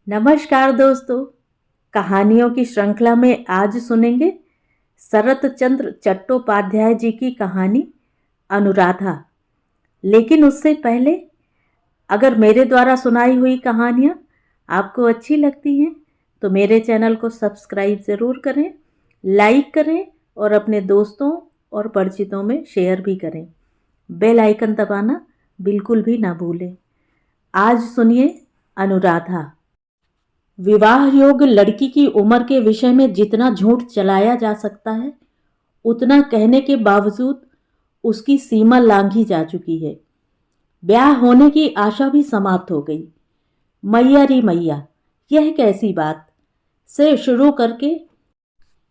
नमस्कार दोस्तों। कहानियों की श्रृंखला में आज सुनेंगे शरत चंद्र चट्टोपाध्याय जी की कहानी अनुराधा। लेकिन उससे पहले, अगर मेरे द्वारा सुनाई हुई कहानियाँ आपको अच्छी लगती हैं तो मेरे चैनल को सब्सक्राइब ज़रूर करें, लाइक करें और अपने दोस्तों और परिचितों में शेयर भी करें। बेल आइकन दबाना बिल्कुल भी ना भूलें। आज सुनिए अनुराधा। विवाह योग्य लड़की की उम्र के विषय में जितना झूठ चलाया जा सकता है, उतना कहने के बावजूद उसकी सीमा लांघी जा चुकी है। ब्याह होने की आशा भी समाप्त हो गई। मैया री मैया, यह कैसी बात से शुरू करके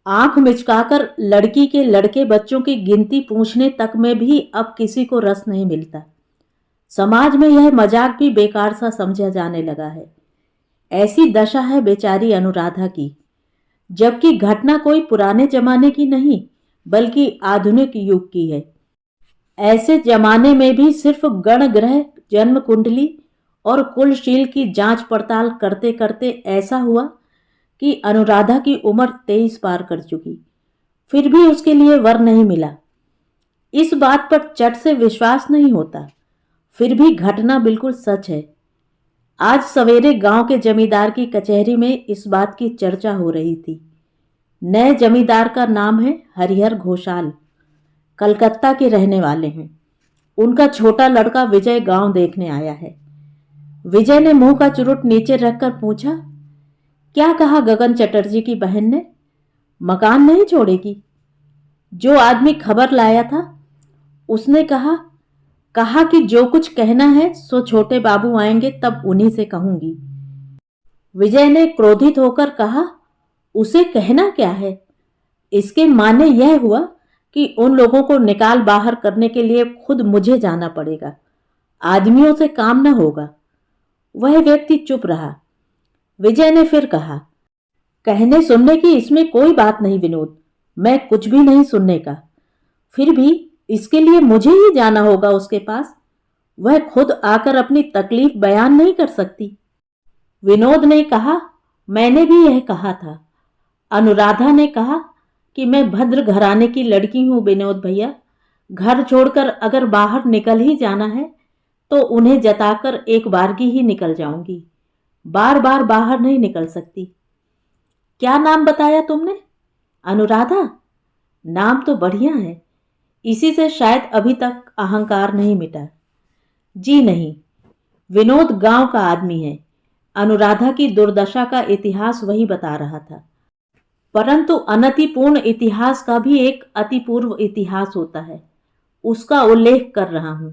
आंख मिचकाकर लड़की के लड़के बच्चों की गिनती पूछने तक में भी अब किसी को रस नहीं मिलता। समाज में यह मजाक भी बेकार सा समझा जाने लगा है। ऐसी दशा है बेचारी अनुराधा की, जबकि घटना कोई पुराने जमाने की नहीं बल्कि आधुनिक युग की है। ऐसे जमाने में भी सिर्फ गण ग्रह, जन्म कुंडली और कुलशील की जांच पड़ताल करते करते ऐसा हुआ कि अनुराधा की उम्र 23 पार कर चुकी, फिर भी उसके लिए वर नहीं मिला। इस बात पर चट से विश्वास नहीं होता, फिर भी घटना बिल्कुल सच है। आज सवेरे गांव के जमींदार की कचहरी में इस बात की चर्चा हो रही थी। नए जमींदार का नाम है हरिहर घोषाल। कलकत्ता के रहने वाले हैं। उनका छोटा लड़का विजय गांव देखने आया है। विजय ने मुंह का चुरुट नीचे रखकर पूछा, क्या कहा गगन चटर्जी की बहन ने? मकान नहीं छोड़ेगी? जो आदमी खबर लाया था उसने कहा कि जो कुछ कहना है सो छोटे बाबू आएंगे तब उन्हीं से कहूंगी। विजय ने क्रोधित होकर कहा, उसे कहना क्या है? इसके माने यह हुआ कि उन लोगों को निकाल बाहर करने के लिए खुद मुझे जाना पड़ेगा। आदमियों से काम न होगा। वह व्यक्ति चुप रहा। विजय ने फिर कहा, कहने सुनने की इसमें कोई बात नहीं विनोद, मैं कुछ भी नहीं सुनने का। फिर भी इसके लिए मुझे ही जाना होगा उसके पास। वह खुद आकर अपनी तकलीफ बयान नहीं कर सकती। विनोद ने कहा, मैंने भी यह कहा था। अनुराधा ने कहा कि मैं भद्र घराने की लड़की हूं विनोद भैया। घर छोड़कर अगर बाहर निकल ही जाना है तो उन्हें जताकर एक बारगी ही निकल जाऊंगी। बार बार बाहर नहीं निकल सकती। क्या नाम बताया तुमने? अनुराधा। नाम तो बढ़िया है, इसी से शायद अभी तक अहंकार नहीं मिटा। जी नहीं, विनोद गांव का आदमी है। अनुराधा की दुर्दशा का इतिहास वही बता रहा था। परंतु अनतिपूर्ण इतिहास का भी एक अतिपूर्व इतिहास होता है, उसका उल्लेख कर रहा हूं।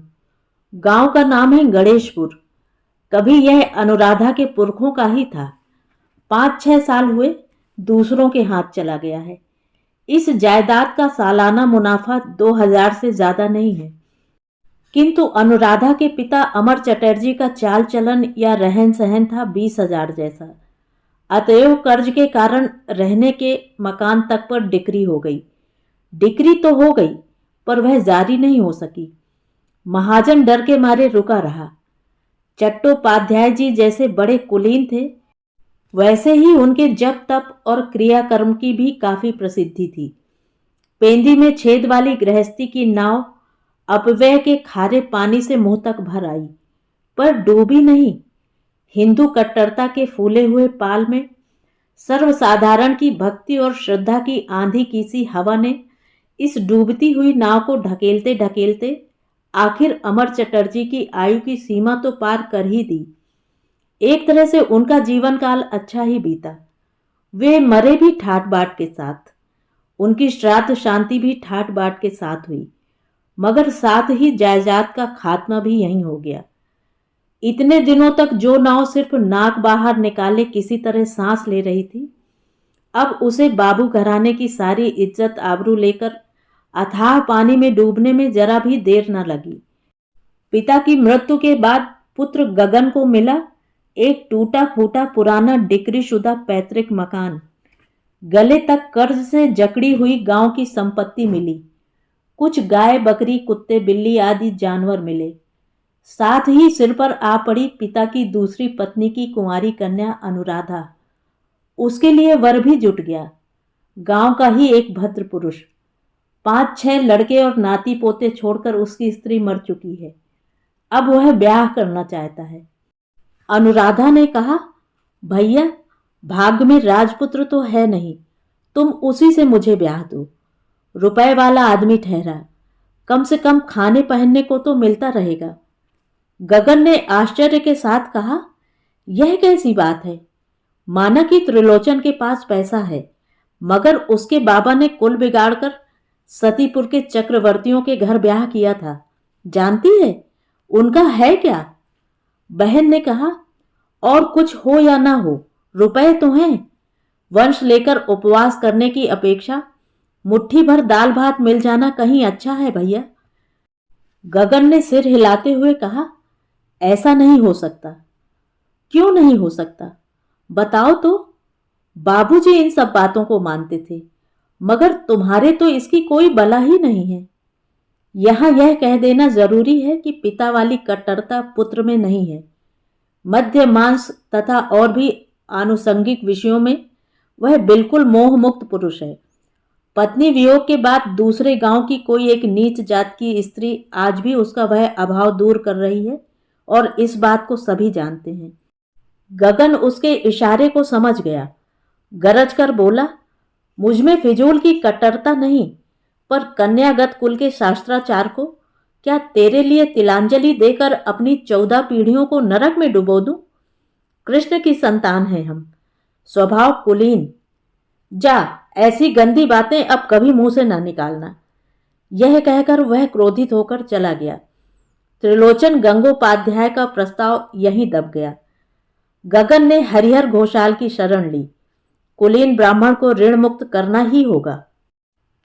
गांव का नाम है गणेशपुर। कभी यह अनुराधा के पुरखों का ही था। 5-6 साल हुए दूसरों के हाथ चला गया है। इस जायदाद का सालाना मुनाफा 2000 से ज्यादा नहीं है। किंतु अनुराधा के पिता अमर चटर्जी का चाल चलन या रहन सहन था 20,000 जैसा। अतएव कर्ज के कारण रहने के मकान तक पर डिक्री हो गई। डिक्री तो हो गई पर वह जारी नहीं हो सकी। महाजन डर के मारे रुका रहा। चट्टोपाध्याय जी जैसे बड़े कुलीन थे, वैसे ही उनके जप तप और क्रियाकर्म की भी काफी प्रसिद्धि थी। पेंदी में छेद वाली गृहस्थी की नाव अपव्यय के खारे पानी से मुंह तक भर आई, पर डूबी नहीं। हिंदू कट्टरता के फूले हुए पाल में सर्वसाधारण की भक्ति और श्रद्धा की आंधी की सी हवा ने इस डूबती हुई नाव को ढकेलते ढकेलते आखिर अमर चटर्जी की आयु की सीमा तो पार कर ही दी। एक तरह से उनका जीवन काल अच्छा ही बीता। वे मरे भी ठाट बाट के साथ। उनकी श्राद्ध शांति भी ठाट बाट के साथ हुई, मगर साथ ही जायदाद का खात्मा भी यहीं हो गया। इतने दिनों तक जो नाव सिर्फ नाक बाहर निकाले किसी तरह सांस ले रही थी, अब उसे बाबू घराने की सारी इज्जत आबरू लेकर अथाह पानी में डूबने में जरा भी देर न लगी। पिता की मृत्यु के बाद पुत्र गगन को मिला एक टूटा फूटा पुराना डिक्रीशुदा पैतृक मकान। गले तक कर्ज से जकड़ी हुई गांव की संपत्ति मिली। कुछ गाय बकरी कुत्ते बिल्ली आदि जानवर मिले। साथ ही सिर पर आ पड़ी पिता की दूसरी पत्नी की कुंवारी कन्या अनुराधा। उसके लिए वर भी जुट गया, गांव का ही एक भद्र पुरुष। 5-6 लड़के और नाती पोते छोड़कर उसकी स्त्री मर चुकी है। अब वह ब्याह करना चाहता है। अनुराधा ने कहा, भैया, भाग्य में राजपुत्र तो है नहीं, तुम उसी से मुझे ब्याह दो। रुपए वाला आदमी ठहरा, कम से कम खाने पहनने को तो मिलता रहेगा। गगन ने आश्चर्य के साथ कहा, यह कैसी बात है? माना कि त्रिलोचन के पास पैसा है, मगर उसके बाबा ने कुल बिगाड़कर सतीपुर के चक्रवर्तियों के घर ब्याह किया था। जानती है उनका है क्या? बहन ने कहा, और कुछ हो या ना हो, रुपए तो हैं। वंश लेकर उपवास करने की अपेक्षा मुट्ठी भर दाल भात मिल जाना कहीं अच्छा है भैया। गगन ने सिर हिलाते हुए कहा, ऐसा नहीं हो सकता। क्यों नहीं हो सकता? बताओ तो। बाबूजी इन सब बातों को मानते थे, मगर तुम्हारे तो इसकी कोई बला ही नहीं है। यहां यह कह देना जरूरी है कि पिता वाली कट्टरता पुत्र में नहीं है। मध्य मांस तथा और भी आनुषंगिक विषयों में वह बिल्कुल मोह मुक्त पुरुष है। पत्नी वियोग के बाद दूसरे गांव की कोई एक नीच जात की स्त्री आज भी उसका वह अभाव दूर कर रही है, और इस बात को सभी जानते हैं। गगन उसके इशारे को समझ गया, गरज कर बोला, मुझमें फिजूल की कट्टरता नहीं, पर कन्यागत कुल के शास्त्राचार को क्या तेरे लिए तिलांजलि देकर अपनी 14 पीढ़ियों को नरक में डुबो दूं? कृष्ण की संतान है हम, स्वभाव कुलीन। जा, ऐसी गंदी बातें अब कभी मुंह से ना निकालना। यह कहकर वह क्रोधित होकर चला गया। त्रिलोचन गंगोपाध्याय का प्रस्ताव यहीं दब गया। गगन ने हरिहर घोषाल की शरण ली। कुलीन ब्राह्मण को ऋण मुक्त करना ही होगा।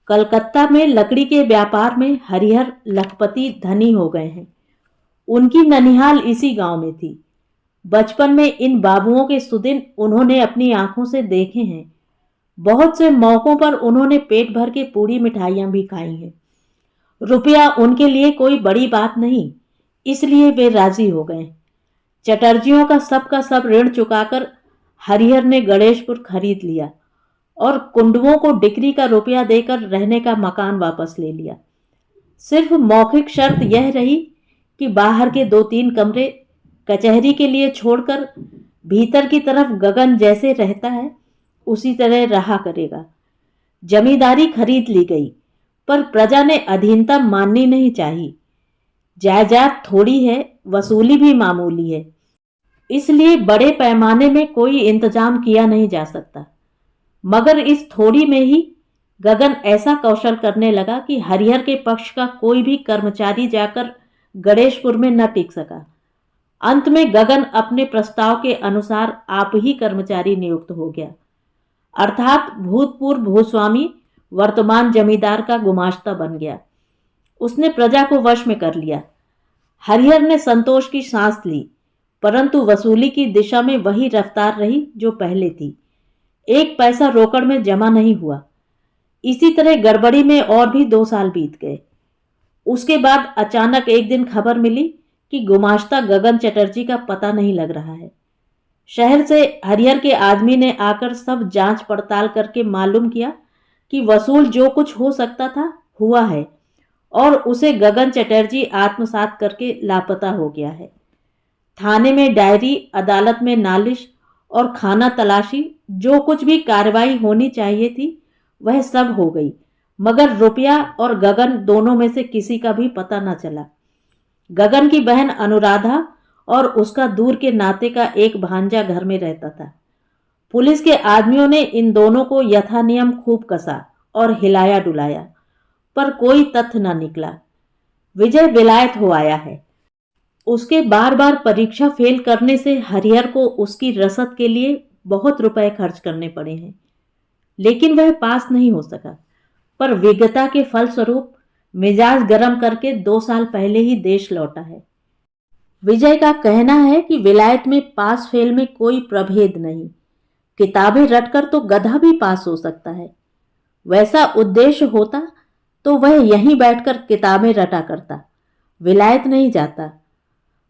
कलकत्ता में लकड़ी के व्यापार में हरिहर लखपति धनी हो गए हैं। उनकी ननिहाल इसी गांव में थी। बचपन में इन बाबुओं के सुदिन उन्होंने अपनी आंखों से देखे हैं। बहुत से मौकों पर उन्होंने पेट भर के पूरी मिठाइयां भी खाई हैं। रुपया उनके लिए कोई बड़ी बात नहीं, इसलिए वे राजी हो गए। चटर्जियों का सब ऋण चुकाकर हरिहर ने गणेशपुर खरीद लिया और कुंडवों को डिक्री का रुपया देकर रहने का मकान वापस ले लिया। सिर्फ मौखिक शर्त यह रही कि बाहर के 2-3 कमरे कचहरी के लिए छोड़कर भीतर की तरफ गगन जैसे रहता है उसी तरह रहा करेगा। जमींदारी खरीद ली गई, पर प्रजा ने अधीनता माननी नहीं चाहिए। जायदाद थोड़ी है, वसूली भी मामूली है, इसलिए बड़े पैमाने में कोई इंतजाम किया नहीं जा सकता। मगर इस थोड़ी में ही गगन ऐसा कौशल करने लगा कि हरिहर के पक्ष का कोई भी कर्मचारी जाकर गणेशपुर में न टिक सका। अंत में गगन अपने प्रस्ताव के अनुसार आप ही कर्मचारी नियुक्त हो गया, अर्थात भूतपूर्व भूस्वामी वर्तमान जमींदार का गुमाश्ता बन गया। उसने प्रजा को वश में कर लिया। हरिहर ने संतोष की सांस ली, परंतु वसूली की दिशा में वही रफ्तार रही जो पहले थी। 1 पैसा रोकड़ में जमा नहीं हुआ। इसी तरह गड़बड़ी में और भी 2 साल बीत गए। उसके बाद अचानक एक दिन खबर मिली कि गुमाश्ता गगन चटर्जी का पता नहीं लग रहा है। शहर से हरिहर के आदमी ने आकर सब जांच पड़ताल करके मालूम किया कि वसूल जो कुछ हो सकता था हुआ है, और उसे गगन चटर्जी आत्मसात करके लापता हो गया है। थाने में डायरी, अदालत में नालिश और खाना तलाशी, जो कुछ भी कार्रवाई होनी चाहिए थी वह सब हो गई, मगर रुपया और गगन दोनों में से किसी का भी पता न चला। गगन की बहन अनुराधा और उसका दूर के नाते का एक भांजा घर में रहता था। पुलिस के आदमियों ने इन दोनों को यथानियम खूब कसा और हिलाया डुलाया, पर कोई तथ्य न निकला। विजय विलायत हो आया है। उसके बार बार परीक्षा फेल करने से हरिहर को उसकी रसद के लिए बहुत रुपए खर्च करने पड़े हैं, लेकिन वह पास नहीं हो सका। पर विज्ञता के फलस्वरूप मिजाज गर्म करके 2 साल पहले ही देश लौटा है। विजय का कहना है कि विलायत में पास फेल में कोई प्रभेद नहीं, किताबें रटकर तो गधा भी पास हो सकता है। वैसा उद्देश्य होता तो वह यहीं बैठकर किताबें रटा करता, विलायत नहीं जाता।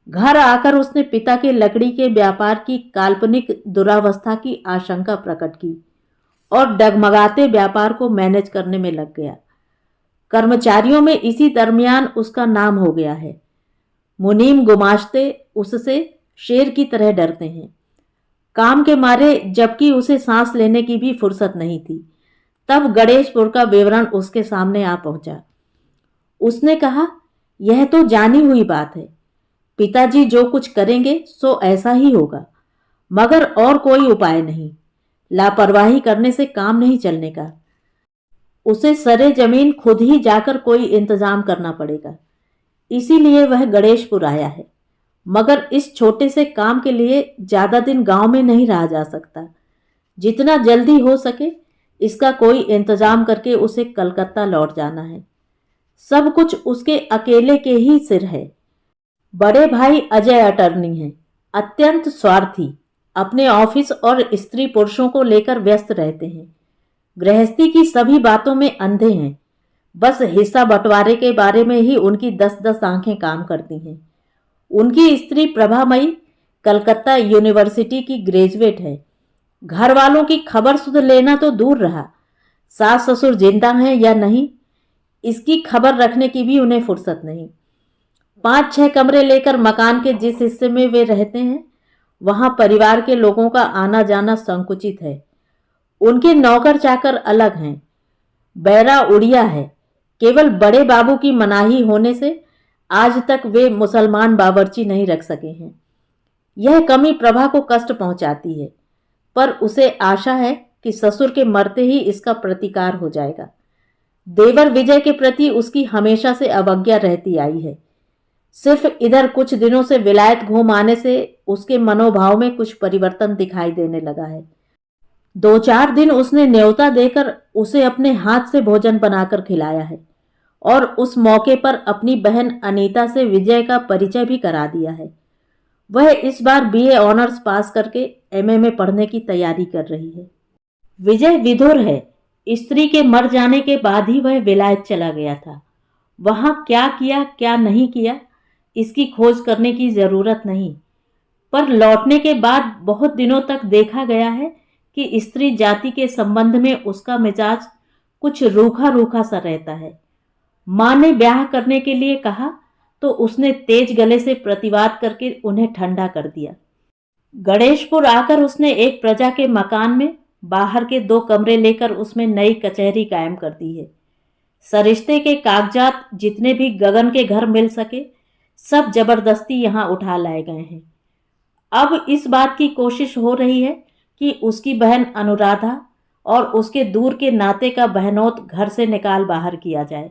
घर आकर उसने पिता के लकड़ी के व्यापार की काल्पनिक दुरावस्था की आशंका प्रकट की और डगमगाते व्यापार को मैनेज करने में लग गया। कर्मचारियों में इसी दरमियान उसका नाम हो गया है। मुनीम गुमाश्ते उससे शेर की तरह डरते हैं। काम के मारे जबकि उसे सांस लेने की भी फुर्सत नहीं थी, तब गणेशपुर का विवरण उसके सामने आ पहुंचा। उसने कहा, यह तो जानी हुई बात है, पिताजी जो कुछ करेंगे सो ऐसा ही होगा, मगर और कोई उपाय नहीं। लापरवाही करने से काम नहीं चलने का। उसे सरे जमीन खुद ही जाकर कोई इंतजाम करना पड़ेगा। इसीलिए वह गणेशपुर आया है, मगर इस छोटे से काम के लिए ज्यादा दिन गांव में नहीं रहा जा सकता। जितना जल्दी हो सके इसका कोई इंतजाम करके उसे कलकत्ता लौट जाना है। सब कुछ उसके अकेले के ही सिर है। बड़े भाई अजय अटर्नी हैं, अत्यंत स्वार्थी, अपने ऑफिस और स्त्री पुरुषों को लेकर व्यस्त रहते हैं। गृहस्थी की सभी बातों में अंधे हैं। बस हिस्सा बंटवारे के बारे में ही उनकी 10-10 आंखें काम करती हैं। उनकी स्त्री प्रभामयी कलकत्ता यूनिवर्सिटी की ग्रेजुएट है। घर वालों की खबर सुध लेना तो दूर रहा, सास ससुर जिंदा हैं या नहीं इसकी खबर रखने की भी उन्हें फुर्सत नहीं। 5-6 कमरे लेकर मकान के जिस हिस्से में वे रहते हैं वहां परिवार के लोगों का आना जाना संकुचित है। उनके नौकर चाकर अलग हैं। बैरा उड़िया है। केवल बड़े बाबू की मनाही होने से आज तक वे मुसलमान बावर्ची नहीं रख सके हैं। यह कमी प्रभा को कष्ट पहुंचाती है, पर उसे आशा है कि ससुर के मरते ही इसका प्रतिकार हो जाएगा। देवर विजय के प्रति उसकी हमेशा से अवज्ञा रहती आई है। सिर्फ इधर कुछ दिनों से विलायत घूम आने से उसके मनोभाव में कुछ परिवर्तन दिखाई देने लगा है। 2-4 दिन उसने न्योता देकर उसे अपने हाथ से भोजन बनाकर खिलाया है और उस मौके पर अपनी बहन अनीता से विजय का परिचय भी करा दिया है। वह इस बार बीए ऑनर्स पास करके एमए में पढ़ने की तैयारी कर रही है। विजय विधुर है। स्त्री के मर जाने के बाद ही वह विलायत चला गया था। वहां क्या किया क्या नहीं किया इसकी खोज करने की जरूरत नहीं, पर लौटने के बाद बहुत दिनों तक देखा गया है कि स्त्री जाति के संबंध में उसका मिजाज कुछ रूखा रूखा सा रहता है। मां ने ब्याह करने के लिए कहा तो उसने तेज गले से प्रतिवाद करके उन्हें ठंडा कर दिया। गणेशपुर आकर उसने एक प्रजा के मकान में बाहर के 2 कमरे लेकर उसमें नई कचहरी कायम कर दी है। सरिश्ते के कागजात जितने भी गगन के घर मिल सके सब जबरदस्ती यहां उठा लाए गए हैं। अब इस बात की कोशिश हो रही है कि उसकी बहन अनुराधा और उसके दूर के नाते का बहनोत घर से निकाल बाहर किया जाए।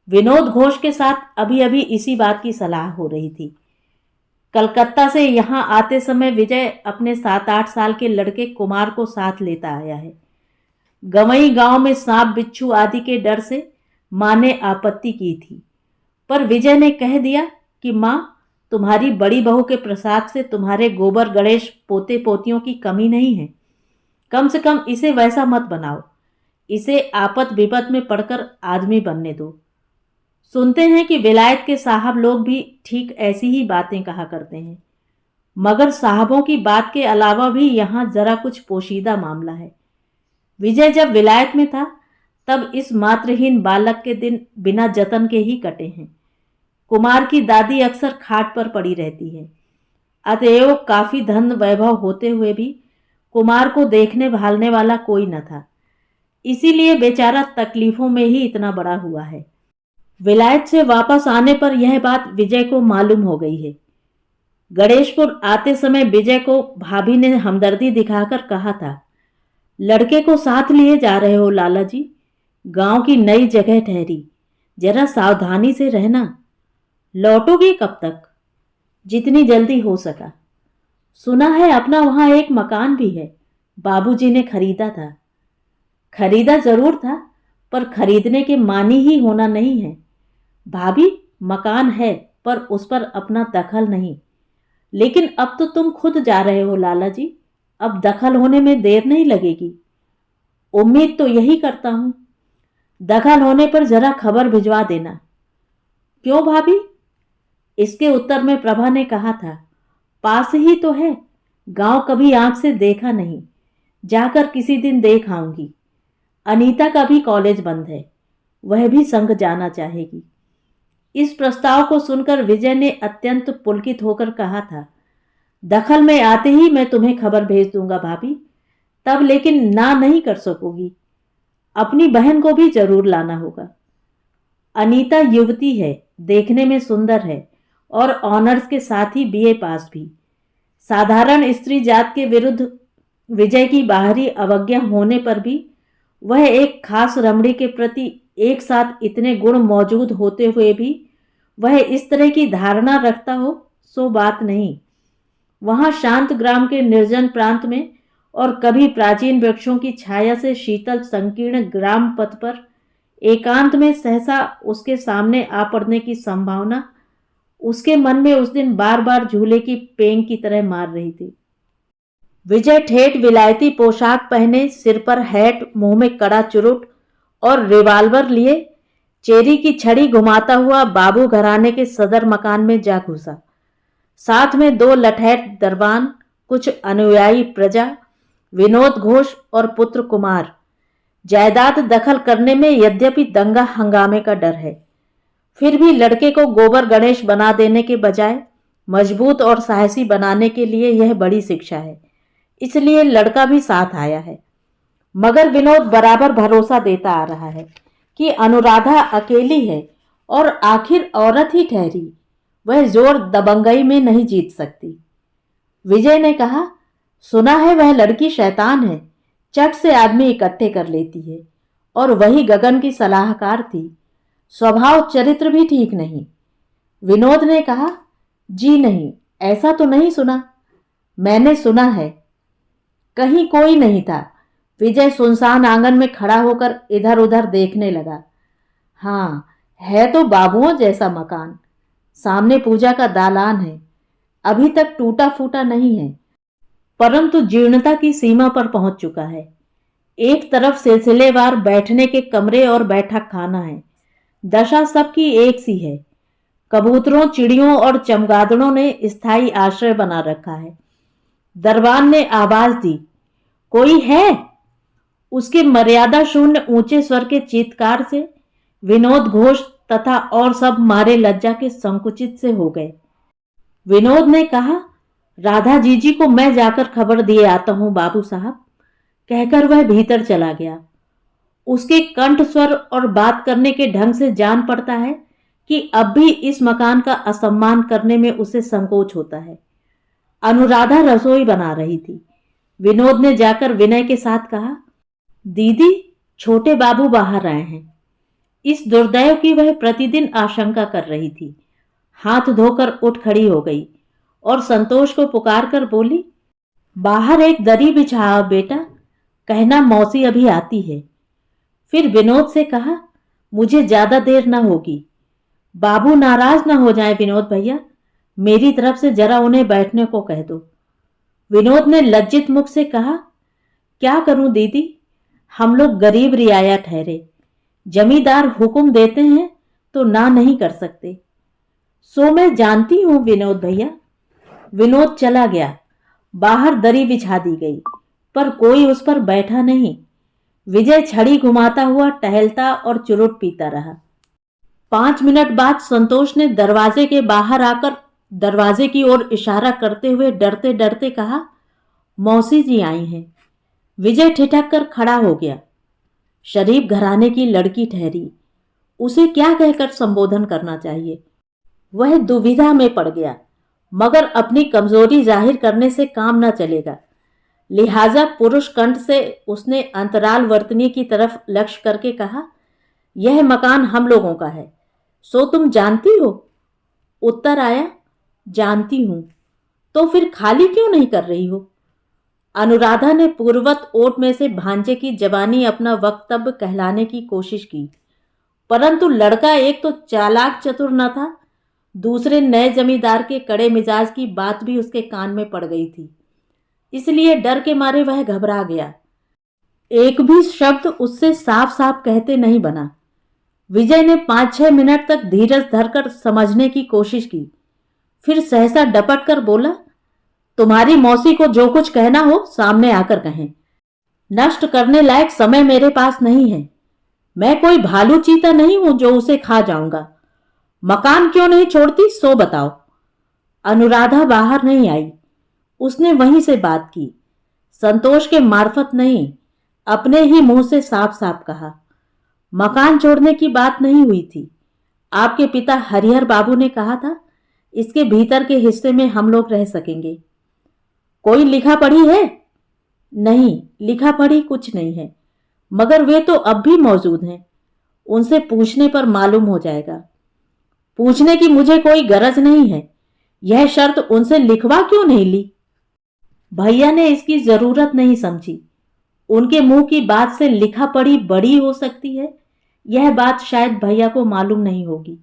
विनोद घोष के साथ अभी अभी इसी बात की सलाह हो रही थी। कलकत्ता से यहाँ आते समय विजय अपने 7-8 साल के लड़के कुमार को साथ लेता आया है। गवई गांव में सांप बिच्छू आदि के डर से मां ने आपत्ति की थी, पर विजय ने कह दिया कि मां, तुम्हारी बड़ी बहू के प्रसाद से तुम्हारे गोबर गणेश पोते पोतियों की कमी नहीं है। कम से कम इसे वैसा मत बनाओ। इसे आपत विपत में पड़कर आदमी बनने दो। सुनते हैं कि विलायत के साहब लोग भी ठीक ऐसी ही बातें कहा करते हैं, मगर साहबों की बात के अलावा भी यहाँ जरा कुछ पोशीदा मामला है। विजय जब विलायत में था तब इस मातृहीन बालक के दिन बिना जतन के ही कटे हैं। कुमार की दादी अक्सर खाट पर पड़ी रहती है। अतएव काफी धन वैभव होते हुए भी कुमार को देखने भालने वाला कोई न था। इसीलिए बेचारा तकलीफों में ही इतना बड़ा हुआ है। विलायत से वापस आने पर यह बात विजय को मालूम हो गई है। गणेशपुर आते समय विजय को भाभी ने हमदर्दी दिखाकर कहा था, लड़के को साथ लिए जा रहे हो लाला जी, गांव की नई जगह ठहरी, जरा सावधानी से रहना। लौटोगी कब तक? जितनी जल्दी हो सका। सुना है अपना वहां एक मकान भी है, बाबूजी ने खरीदा था। खरीदा जरूर था, पर खरीदने के मानी ही होना नहीं है। भाभी, मकान है पर उस पर अपना दखल नहीं। लेकिन अब तो तुम खुद जा रहे हो लाला जी, अब दखल होने में देर नहीं लगेगी। उम्मीद तो यही करता हूं। दखल होने पर जरा खबर भिजवा देना। क्यों भाभी? इसके उत्तर में प्रभा ने कहा था, पास ही तो है, गांव कभी आंख से देखा नहीं, जाकर किसी दिन देख आऊंगी। अनीता का भी कॉलेज बंद है, वह भी संग जाना चाहेगी। इस प्रस्ताव को सुनकर विजय ने अत्यंत पुलकित होकर कहा था, दखल में आते ही मैं तुम्हें खबर भेज दूंगा भाभी, तब लेकिन ना नहीं कर सकोगी। अपनी बहन को भी जरूर लाना होगा। अनीता युवती है, देखने में सुंदर है और ऑनर्स के साथ ही बीए पास भी। साधारण स्त्री जात के विरुद्ध विजय की बाहरी अवज्ञा होने पर भी वह एक खास रमणी के प्रति एक साथ इतने गुण मौजूद होते हुए भी वह इस तरह की धारणा रखता हो, सो बात नहीं। वहां शांत ग्राम के निर्जन प्रांत में और कभी प्राचीन वृक्षों की छाया से शीतल संकीर्ण ग्राम पथ पर एकांत में सहसा उसके सामने आ पड़ने की संभावना उसके मन में उस दिन बार बार झूले की पेंग की तरह मार रही थी। विजय ठेठ विलायती पोशाक पहने, सिर पर हैट, मुंह में कड़ा चुरुट और रिवाल्वर लिए चेरी की छड़ी घुमाता हुआ बाबू घराने के सदर मकान में जा घुसा। साथ में 2 लठैत दरबान, कुछ अनुयायी प्रजा, विनोद घोष और पुत्र कुमार। जायदाद दखल करने में यद्यपि दंगा हंगामे का डर है, फिर भी लड़के को गोबर गणेश बना देने के बजाय मजबूत और साहसी बनाने के लिए यह बड़ी शिक्षा है। इसलिए लड़का भी साथ आया है। मगर विनोद बराबर भरोसा देता आ रहा है कि अनुराधा अकेली है और आखिर औरत ही ठहरी, वह जोर दबंगई में नहीं जीत सकती। विजय ने कहा, सुना है वह लड़की शैतान है, चट से आदमी इकट्ठे कर लेती है और वही गगन की सलाहकार थी, स्वभाव चरित्र भी ठीक नहीं। विनोद ने कहा, जी नहीं, ऐसा तो नहीं सुना। मैंने सुना है। कहीं कोई नहीं था। विजय सुनसान आंगन में खड़ा होकर इधर उधर देखने लगा। हाँ, है तो बाबुओं जैसा मकान। सामने पूजा का दालान है, अभी तक टूटा फूटा नहीं है, परंतु जीर्णता की सीमा पर पहुंच चुका है। एक तरफ सिलसिलेवार बैठने के कमरे और बैठक खाना है। दशा सबकी एक सी है। कबूतरों, चिड़ियों और चमगादड़ों ने स्थायी आश्रय बना रखा है। दरबान ने आवाज दी, कोई है? उसके मर्यादा शून्य ऊंचे स्वर के चीत्कार से विनोद घोष तथा और सब मारे लज्जा के संकुचित से हो गए। विनोद ने कहा, राधा जीजी को मैं जाकर खबर दिए आता हूं बाबू साहब, कहकर वह भीतर चला गया। उसके कंठ स्वर और बात करने के ढंग से जान पड़ता है कि अब भी इस मकान का असम्मान करने में उसे संकोच होता है। अनुराधा रसोई बना रही थी। विनोद ने जाकर विनय के साथ कहा, दीदी, छोटे बाबू बाहर आए हैं। इस दुर्दैव की वह प्रतिदिन आशंका कर रही थी। हाथ धोकर उठ खड़ी हो गई और संतोष को पुकार कर बोली, बाहर एक दरी बिछा बेटा, कहना मौसी अभी आती है। फिर विनोद से कहा, मुझे ज्यादा देर न होगी, बाबू नाराज न हो जाए विनोद भैया, मेरी तरफ से जरा उन्हें बैठने को कह दो। विनोद ने लज्जित मुख से कहा, क्या करूं दीदी, हम लोग गरीब रियाया ठहरे, जमींदार हुक्म देते हैं तो ना नहीं कर सकते। सो मैं जानती हूं विनोद भैया। विनोद चला गया। बाहर दरी बिछा दी गई, पर कोई उस पर बैठा नहीं। विजय छड़ी घुमाता हुआ टहलता और चुरुट पीता रहा। 5 मिनट बाद संतोष ने दरवाजे के बाहर आकर दरवाजे की ओर इशारा करते हुए डरते डरते कहा, मौसी जी आई हैं। विजय ठिठक कर खड़ा हो गया। शरीफ घराने की लड़की ठहरी, उसे क्या कहकर संबोधन करना चाहिए। वह दुविधा में पड़ गया, मगर अपनी कमजोरी जाहिर करने से काम न चलेगा। लिहाजा पुरुष कंठ से उसने अंतराल वर्तनी की तरफ लक्ष्य करके कहा, यह मकान हम लोगों का है, सो तुम जानती हो? उत्तर आया, जानती हूं। तो फिर खाली क्यों नहीं कर रही हो? अनुराधा ने पूर्ववत ओट में से भांजे की जबानी अपना वक्तव्य कहलाने की कोशिश की, परंतु लड़का एक तो चालाक चतुर न था, दूसरे नए जमींदार के कड़े मिजाज की बात भी उसके कान में पड़ गई थी। इसलिए डर के मारे वह घबरा गया। एक भी शब्द उससे साफ साफ कहते नहीं बना। विजय ने 5-6 मिनट तक धीरज धरकर समझने की कोशिश की, फिर सहसा डपट कर बोला, तुम्हारी मौसी को जो कुछ कहना हो सामने आकर कहें। नष्ट करने लायक समय मेरे पास नहीं है। मैं कोई भालू चीता नहीं हूं जो उसे खा जाऊंगा। मकान क्यों नहीं छोड़ती सो बताओ। अनुराधा बाहर नहीं आई। उसने वहीं से बात की, संतोष के मार्फत नहीं, अपने ही मुंह से साफ साफ कहा। मकान छोड़ने की बात नहीं हुई थी। आपके पिता हरिहर बाबू ने कहा था इसके भीतर के हिस्से में हम लोग रह सकेंगे। कोई लिखा पढ़ी है? नहीं, लिखा पढ़ी कुछ नहीं है, मगर वे तो अब भी मौजूद हैं। उनसे पूछने पर मालूम हो जाएगा। पूछने की मुझे कोई गरज नहीं है। यह शर्त उनसे लिखवा क्यों नहीं ली? भैया ने इसकी जरूरत नहीं समझी। उनके मुंह की बात से लिखा पढ़ी बड़ी हो सकती है, यह बात शायद भैया को मालूम नहीं होगी।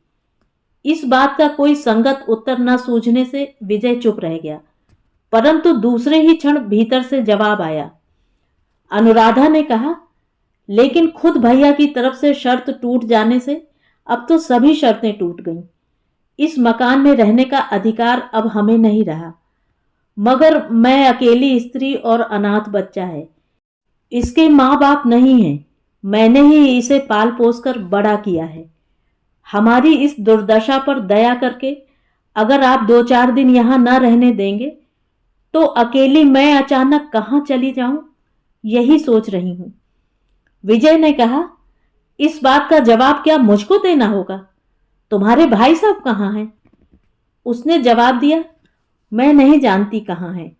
इस बात का कोई संगत उत्तर न सूझने से विजय चुप रह गया, परंतु दूसरे ही क्षण भीतर से जवाब आया। अनुराधा ने कहा, लेकिन खुद भैया की तरफ से शर्त टूट जाने से अब तो सभी शर्तें टूट गईं। इस मकान में रहने का अधिकार अब हमें नहीं रहा। मगर मैं अकेली स्त्री और अनाथ बच्चा है। इसके माँ बाप नहीं हैं। मैंने ही इसे पाल पोस कर बड़ा किया है। हमारी इस दुर्दशा पर दया करके अगर आप 2-4 दिन यहां न रहने देंगे तो अकेली मैं अचानक कहां चली जाऊं, यही सोच रही हूं। विजय ने कहा, इस बात का जवाब क्या मुझको देना होगा? तुम्हारे भाई साहब कहाँ हैं? उसने जवाब दिया, मैं नहीं जानती कहाँ हैं।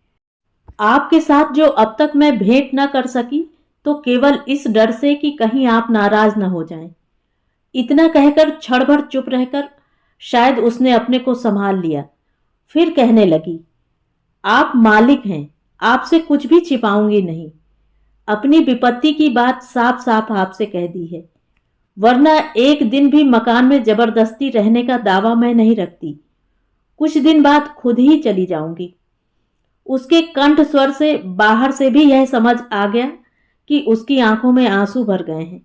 आपके साथ जो अब तक मैं भेंट न कर सकी तो केवल इस डर से कि कहीं आप नाराज न हो जाएं। इतना कहकर क्षण भर चुप रहकर शायद उसने अपने को संभाल लिया। फिर कहने लगी, आप मालिक हैं, आपसे कुछ भी छिपाऊंगी नहीं। अपनी विपत्ति की बात साफ साफ आपसे कह दी है, वरना एक दिन भी मकान में जबरदस्ती रहने का दावा मैं नहीं रखती। कुछ दिन बाद खुद ही चली जाऊंगी। उसके कंठ स्वर से बाहर से भी यह समझ आ गया कि उसकी आंखों में आंसू भर गए हैं।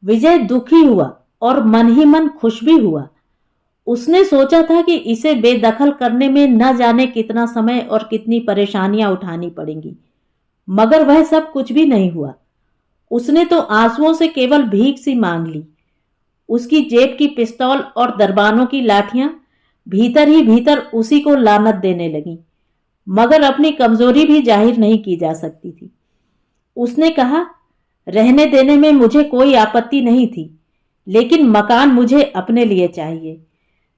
विजय दुखी हुआ और मन ही मन खुश भी हुआ। उसने सोचा था कि इसे बेदखल करने में न जाने कितना समय और कितनी परेशानियां उठानी पड़ेंगी, मगर वह सब कुछ भी नहीं हुआ। उसने तो आंसुओं से केवल भीख सी मांग ली। उसकी जेब की पिस्तौल और दरबानों की लाठियां भीतर ही भीतर उसी को लानत देने लगी, मगर अपनी कमजोरी भी जाहिर नहीं की जा सकती थी। उसने कहा, रहने देने में मुझे कोई आपत्ति नहीं थी, लेकिन मकान मुझे अपने लिए चाहिए।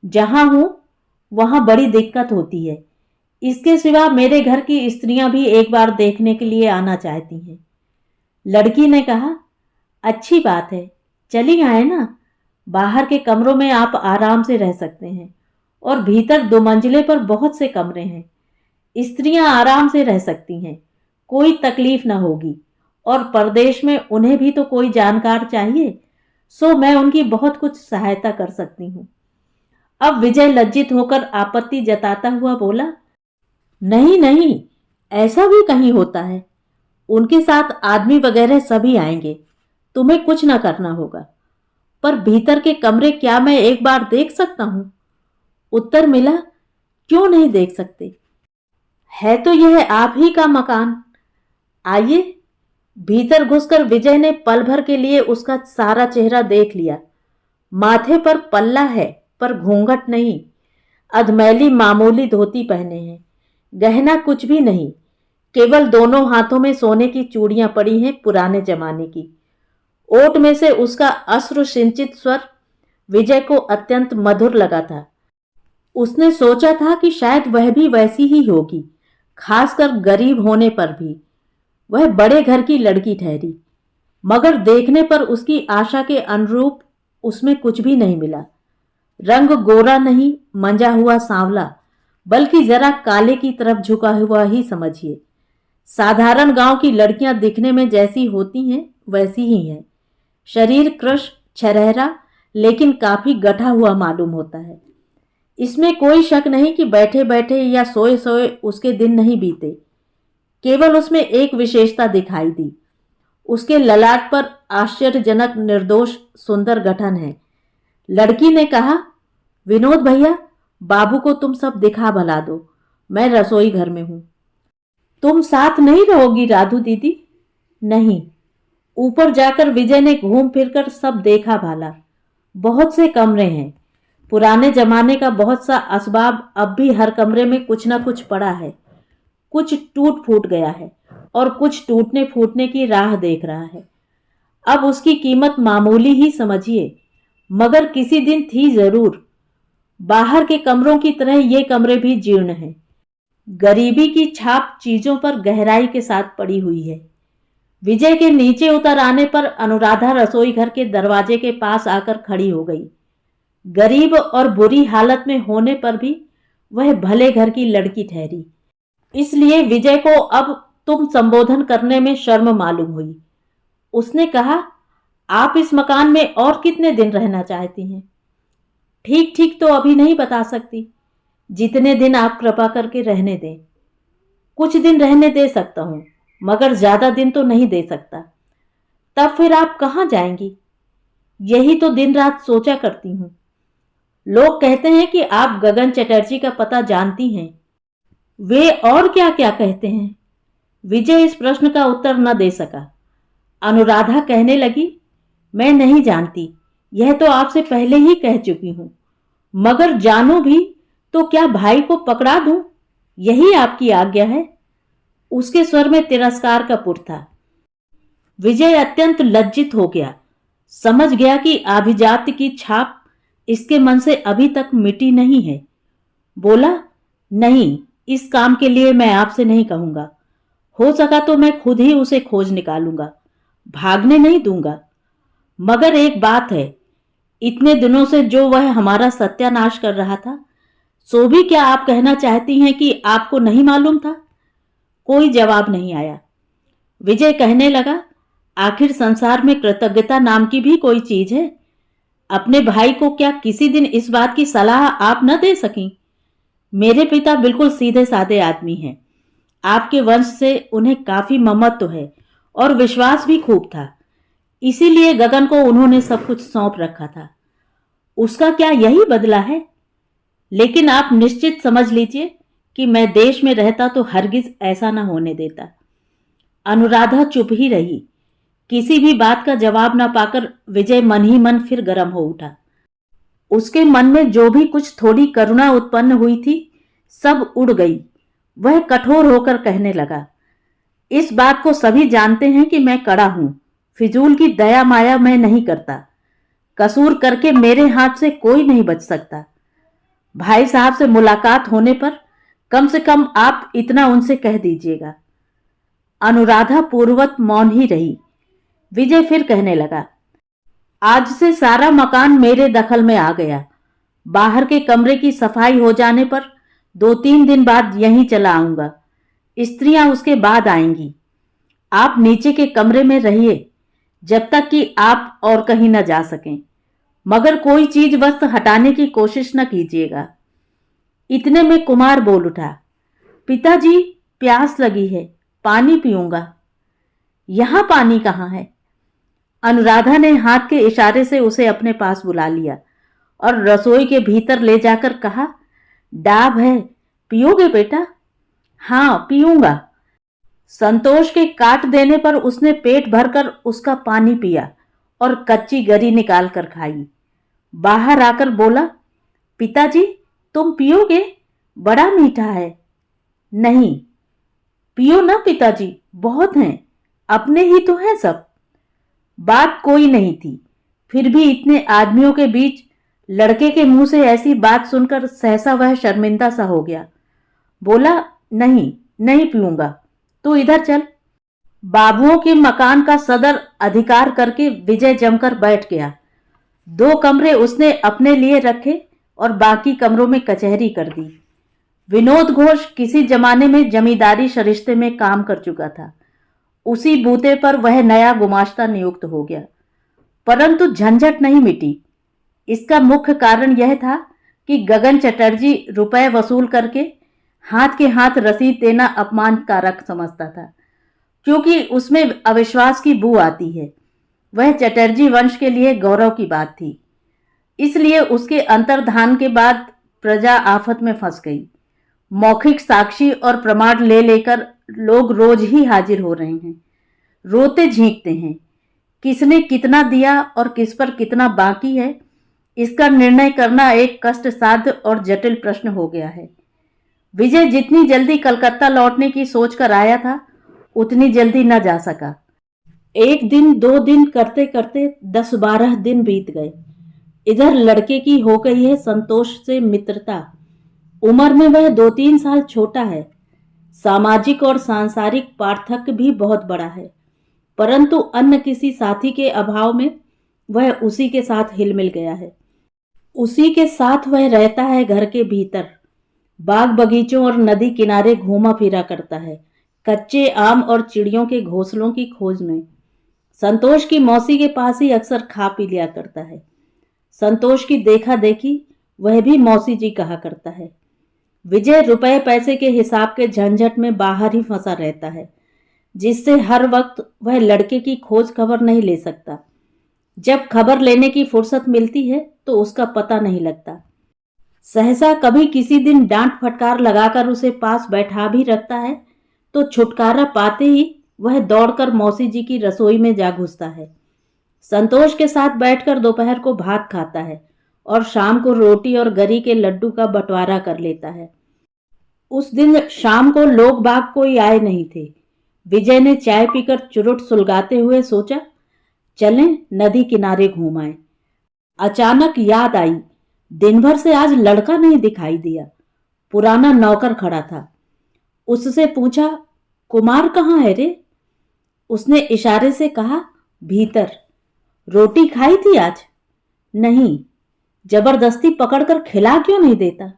जहां हूं वहां बड़ी दिक्कत होती है। इसके सिवा मेरे घर की स्त्रियां भी एक बार देखने के लिए आना चाहती हैं। लड़की ने कहा, अच्छी बात है, चली आए ना। बाहर के कमरों में आप आराम से रह सकते हैं और भीतर 2 मंजिले पर बहुत से कमरे हैं। स्त्रियां आराम से रह सकती हैं, कोई तकलीफ ना होगी। और परदेश में उन्हें भी तो कोई जानकार चाहिए, सो मैं उनकी बहुत कुछ सहायता कर सकती हूँ। अब विजय लज्जित होकर आपत्ति जताता हुआ बोला, नहीं नहीं, ऐसा भी कहीं होता है। उनके साथ आदमी वगैरह सभी आएंगे, तुम्हें कुछ ना करना होगा। पर भीतर के कमरे क्या मैं एक बार देख सकता हूं? उत्तर मिला, क्यों नहीं देख सकते? है तो यह आप ही का मकान। आइए। भीतर घुसकर विजय ने पल भर के लिए उसका सारा चेहरा देख लिया। माथे पर पल्ला है पर घूंघट नहीं। अधमैली मामूली धोती पहने हैं। गहना कुछ भी नहीं, केवल दोनों हाथों में सोने की चूड़ियां पड़ी हैं पुराने जमाने की। ओठ में से उसका अश्रु सिंचित स्वर विजय को अत्यंत मधुर लगा था। उसने सोचा था कि शायद वह भी वैसी ही होगी, खासकर गरीब होने पर भी। वह बड़े घर की लड़की ठहरी, मगर देखने पर उसकी आशा के अनुरूप उसमें कुछ भी नहीं मिला। रंग गोरा नहीं, मंजा हुआ सांवला, बल्कि जरा काले की तरफ झुका हुआ ही समझिए। साधारण गांव की लड़कियां दिखने में जैसी होती हैं वैसी ही हैं। शरीर कृश छरहरा लेकिन काफी गठा हुआ मालूम होता है। इसमें कोई शक नहीं कि बैठे बैठे या सोए सोए उसके दिन नहीं बीते। केवल उसमें एक विशेषता दिखाई दी, उसके ललाट पर आश्चर्यजनक निर्दोष सुंदर गठन है। लड़की ने कहा, विनोद भैया, बाबू को तुम सब दिखा भला दो, मैं रसोई घर में हूं। तुम साथ नहीं रहोगी राधु दीदी? नहीं। ऊपर जाकर विजय ने घूम फिरकर सब देखा भाला। बहुत से कमरे हैं, पुराने जमाने का बहुत सा असबाब अब भी हर कमरे में कुछ न कुछ पड़ा है। कुछ टूट फूट गया है और कुछ टूटने फूटने की राह देख रहा है। अब उसकी कीमत मामूली ही समझिए, मगर किसी दिन थी जरूर। बाहर के कमरों की तरह ये कमरे भी जीर्ण हैं। गरीबी की छाप चीजों पर गहराई के साथ पड़ी हुई है। विजय के नीचे उतर आने पर अनुराधा रसोई घर के दरवाजे के पास आकर खड़ी हो गई। गरीब और बुरी हालत में होने पर भी वह भले घर की लड़की ठहरी, इसलिए विजय को अब तुम संबोधन करने में शर्म मालूम हुई। उसने कहा, आप इस मकान में और कितने दिन रहना चाहती हैं? ठीक ठीक तो अभी नहीं बता सकती, जितने दिन आप कृपा करके रहने दें। कुछ दिन रहने दे सकता हूं, मगर ज्यादा दिन तो नहीं दे सकता। तब फिर आप कहाँ जाएंगी? यही तो दिन रात सोचा करती हूं। लोग कहते हैं कि आप गगन चटर्जी का पता जानती हैं। वे और क्या क्या कहते हैं? विजय इस प्रश्न का उत्तर न दे सका। अनुराधा कहने लगी, मैं नहीं जानती, यह तो आपसे पहले ही कह चुकी हूं। मगर जानू भी तो क्या भाई को पकड़ा दूं? यही आपकी आज्ञा है? उसके स्वर में तिरस्कार का पुर था। विजय अत्यंत लज्जित हो गया। समझ गया कि आभिजात्य की छाप इसके मन से अभी तक मिटी नहीं है। बोला, नहीं, इस काम के लिए मैं आपसे नहीं कहूंगा। हो सका तो मैं खुद ही उसे खोज निकालूंगा, भागने नहीं दूंगा। मगर एक बात है, इतने दिनों से जो वह हमारा सत्यानाश कर रहा था, सो भी क्या आप कहना चाहती हैं कि आपको नहीं मालूम था? कोई जवाब नहीं आया। विजय कहने लगा, आखिर संसार में कृतज्ञता नाम की भी कोई चीज है? अपने भाई को क्या किसी दिन इस बात की सलाह आप न दे सकी? मेरे पिता बिल्कुल सीधे साधे आदमी हैं। आपके वंश से उन्हें काफी ममत्व है और विश्वास भी खूब था। इसीलिए गगन को उन्होंने सब कुछ सौंप रखा था। उसका क्या यही बदला है? लेकिन आप निश्चित समझ लीजिए कि मैं देश में रहता तो हरगिज ऐसा न होने देता। अनुराधा चुप ही रही। किसी भी बात का जवाब न पाकर विजय मन ही मन फिर गर्म हो उठा। उसके मन में जो भी कुछ थोड़ी करुणा उत्पन्न हुई थी, सब उड़ गई। वह कठोर होकर कहने लगा, इस बात को सभी जानते हैं कि मैं कड़ा हूं। फिजूल की दया माया मैं नहीं करता। कसूर करके मेरे हाथ से कोई नहीं बच सकता। भाई साहब से मुलाकात होने पर कम से कम आप इतना उनसे कह दीजिएगा। अनुराधा पूर्ववत मौन ही रही। विजय फिर कहने लगा, आज से सारा मकान मेरे दखल में आ गया। बाहर के कमरे की सफाई हो जाने पर 2-3 दिन बाद यहीं चला आऊंगा। स्त्रियां उसके बाद आएंगी। आप नीचे के कमरे में रहिए जब तक कि आप और कहीं न जा सकें, मगर कोई चीज वस्तु हटाने की कोशिश न कीजिएगा। इतने में कुमार बोल उठा, पिताजी, प्यास लगी है, पानी पीऊंगा। यहां पानी कहाँ है? अनुराधा ने हाथ के इशारे से उसे अपने पास बुला लिया और रसोई के भीतर ले जाकर कहा, डाब है, पियोगे बेटा? हाँ, पीऊंगा। संतोष के काट देने पर उसने पेट भरकर उसका पानी पिया और कच्ची गरी निकाल कर खाई। बाहर आकर बोला, पिताजी, तुम पियोगे? बड़ा मीठा है। नहीं। पियो ना पिताजी, बहुत हैं, अपने ही तो हैं सब। बात कोई नहीं थी, फिर भी इतने आदमियों के बीच लड़के के मुंह से ऐसी बात सुनकर सहसा वह शर्मिंदा सा हो गया। बोला, नहीं, नहीं पीऊंगा, तू इधर चल। बाबुओं के मकान का सदर अधिकार करके विजय जमकर बैठ गया। 2 कमरे उसने अपने लिए रखे और बाकी कमरों में कचहरी कर दी। विनोद घोष किसी जमाने में जमींदारी सरिश्ते में काम कर चुका था। उसी बूते पर वह नया गुमाश्ता नियुक्त हो गया, परंतु झंझट नहीं मिटी। इसका मुख्य कारण यह था कि गगन चटर्जी रुपए वसूल करके हाथ के हाथ रसीद देना अपमानकारक समझता था, क्योंकि उसमें अविश्वास की बू आती है। वह चटर्जी वंश के लिए गौरव की बात थी। इसलिए उसके अंतर्धान के बाद प्रजा आफत में फंस गई। मौखिक साक्षी और प्रमाण ले लेकर लोग रोज ही हाजिर हो रहे हैं, रोते झींकते हैं। किसने कितना दिया और किस पर कितना बाकी है, इसका निर्णय करना एक कष्टसाध्य और जटिल प्रश्न हो गया है। विजय जितनी जल्दी कलकत्ता लौटने की सोच कर आया था, उतनी जल्दी न जा सका। एक दिन 2 दिन करते करते 10-12 दिन बीत गए। इधर लड़के की हो गई है संतोष से मित्रता। उम्र में वह 2-3 साल छोटा है। सामाजिक और सांसारिक पार्थक्य भी बहुत बड़ा है, परंतु अन्य किसी साथी के अभाव में वह उसी के साथ हिल मिल गया है। उसी के साथ वह रहता है घर के भीतर, बाग बगीचों और नदी किनारे घूमा फिरा करता है, कच्चे आम और चिड़ियों के घोंसलों की खोज में। संतोष की मौसी के पास ही अक्सर खा पी लिया करता है। संतोष की देखा देखी वह भी मौसी जी कहा करता है। विजय रुपए पैसे के हिसाब के झंझट में बाहर ही फंसा रहता है, जिससे हर वक्त वह लड़के की खोज खबर नहीं ले सकता। जब खबर लेने की फुर्सत मिलती है तो उसका पता नहीं लगता। सहसा कभी किसी दिन डांट फटकार लगाकर उसे पास बैठा भी रखता है तो छुटकारा पाते ही वह दौड़कर मौसी जी की रसोई में जा घुसता है। संतोष के साथ बैठकर दोपहर को भात खाता है और शाम को रोटी और गरी के लड्डू का बंटवारा कर लेता है। उस दिन शाम को लोग बाग कोई आए नहीं थे। विजय ने चाय पीकर चुरुट सुलगाते हुए सोचा, चलें नदी किनारे घूम आए। अचानक याद आई, दिन भर से आज लड़का नहीं दिखाई दिया। पुराना नौकर खड़ा था। उससे पूछा, कुमार कहाँ है रे? उसने इशारे से कहा, भीतर। रोटी खाई थी आज? नहीं। जबरदस्ती पकड़कर खिला क्यों नहीं देता?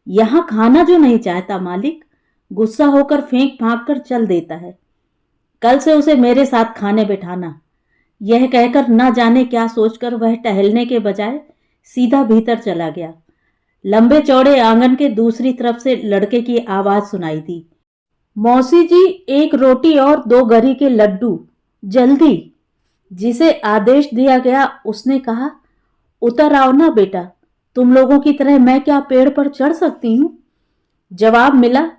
यहां खाना जो नहीं चाहता मालिक, गुस्सा होकर फेंक फांक कर चल देता है। कल से उसे मेरे साथ खाने बिठाना। यह कहकर न जाने क्या सोचकर वह टहलने के बजाय सीधा भीतर चला गया। लंबे चौड़े आंगन के दूसरी तरफ से लड़के की आवाज सुनाई दी, मौसी जी 1 रोटी और 2 गरी के लड्डू, जल्दी। जिसे आदेश दिया गया उसने कहा, उतर आओ ना बेटा, तुम लोगों की तरह मैं क्या पेड़ पर चढ़ सकती हूँ? जवाब मिला,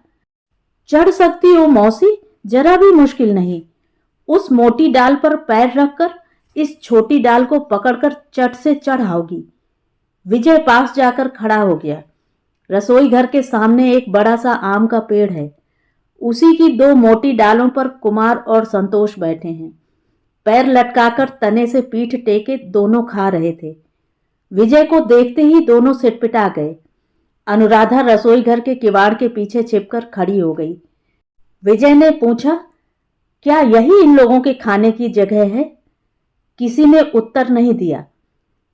चढ़ सकती हो मौसी, जरा भी मुश्किल नहीं। उस मोटी डाल पर पैर रखकर इस छोटी डाल को पकड़कर चट से चढ़ आओगी। विजय पास जाकर खड़ा हो गया। रसोई घर के सामने एक बड़ा सा आम का पेड़ है। उसी की 2 मोटी डालों पर कुमार और संतोष बैठे हैं। पैर लटकाकर तने से पीठ टेके दोनों खा रहे थे। विजय को देखते ही दोनों सिटपिटा गए। अनुराधा रसोई घर के किवाड़ के पीछे छिपकर खड़ी हो गई। विजय ने पूछा, क्या यही इन लोगों के खाने की जगह है? किसी ने उत्तर नहीं दिया।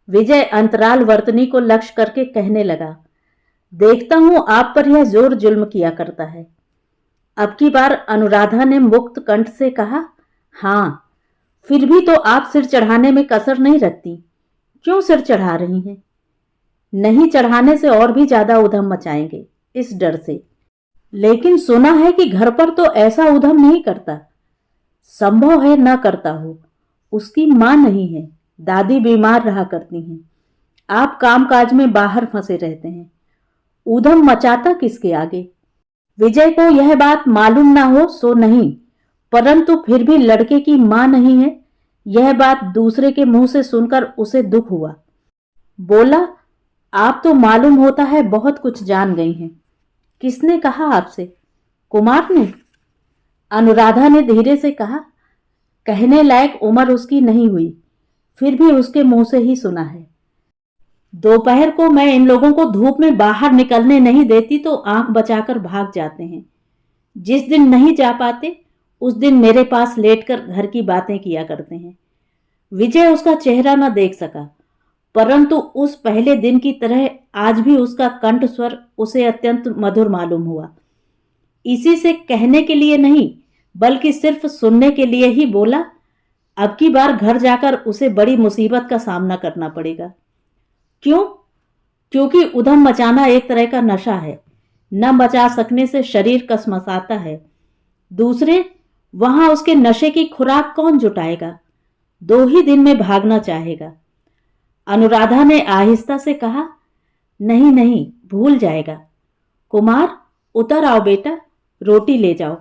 विजय अंतराल वर्तनी को लक्ष्य करके कहने लगा, देखता हूं आप पर यह जोर जुल्म किया करता है। अब की बार अनुराधा ने मुक्त कंठ से कहा, हाँ, फिर भी तो आप सिर चढ़ाने में कसर नहीं रखती। क्यों सिर चढ़ा रही हैं? नहीं चढ़ाने से और भी ज्यादा उधम मचाएंगे, इस डर से। लेकिन सुना है कि घर पर तो ऐसा उधम नहीं करता। संभव है न करता हो। उसकी मां नहीं है, दादी बीमार रहा करती हैं। आप कामकाज में बाहर फंसे रहते हैं। उधम मचाता किसके आगे? विजय को यह बात मालूम ना हो सो नहीं, परंतु फिर भी लड़के की मां नहीं है, यह बात दूसरे के मुंह से सुनकर उसे दुख हुआ। बोला, आप तो मालूम होता है बहुत कुछ जान गई हैं। किसने कहा आपसे? कुमार ने। अनुराधा ने धीरे से कहा, कहने लायक उम्र उसकी नहीं हुई, फिर भी उसके मुंह से ही सुना है। दोपहर को मैं इन लोगों को धूप में बाहर निकलने नहीं देती तो आंख बचाकर भाग जाते हैं। जिस दिन नहीं जा पाते उस दिन मेरे पास लेटकर घर की बातें किया करते हैं। विजय उसका चेहरा न देख सका, परंतु उस पहले दिन की तरह आज भी उसका कंठ स्वर उसे अत्यंत मधुर मालूम हुआ। इसी से कहने के लिए नहीं, बल्कि सिर्फ सुनने के लिए ही बोला, अब की बार घर जाकर उसे बड़ी मुसीबत का सामना करना पड़ेगा। क्यों? क्योंकि उधम मचाना एक तरह का नशा है। न बचा सकने से शरीर कसमसाता है। दूसरे, वहां उसके नशे की खुराक कौन जुटाएगा? 2 ही दिन में भागना चाहेगा। अनुराधा ने आहिस्ता से कहा, नहीं नहीं, भूल जाएगा। कुमार, उतर आओ बेटा, रोटी ले जाओ।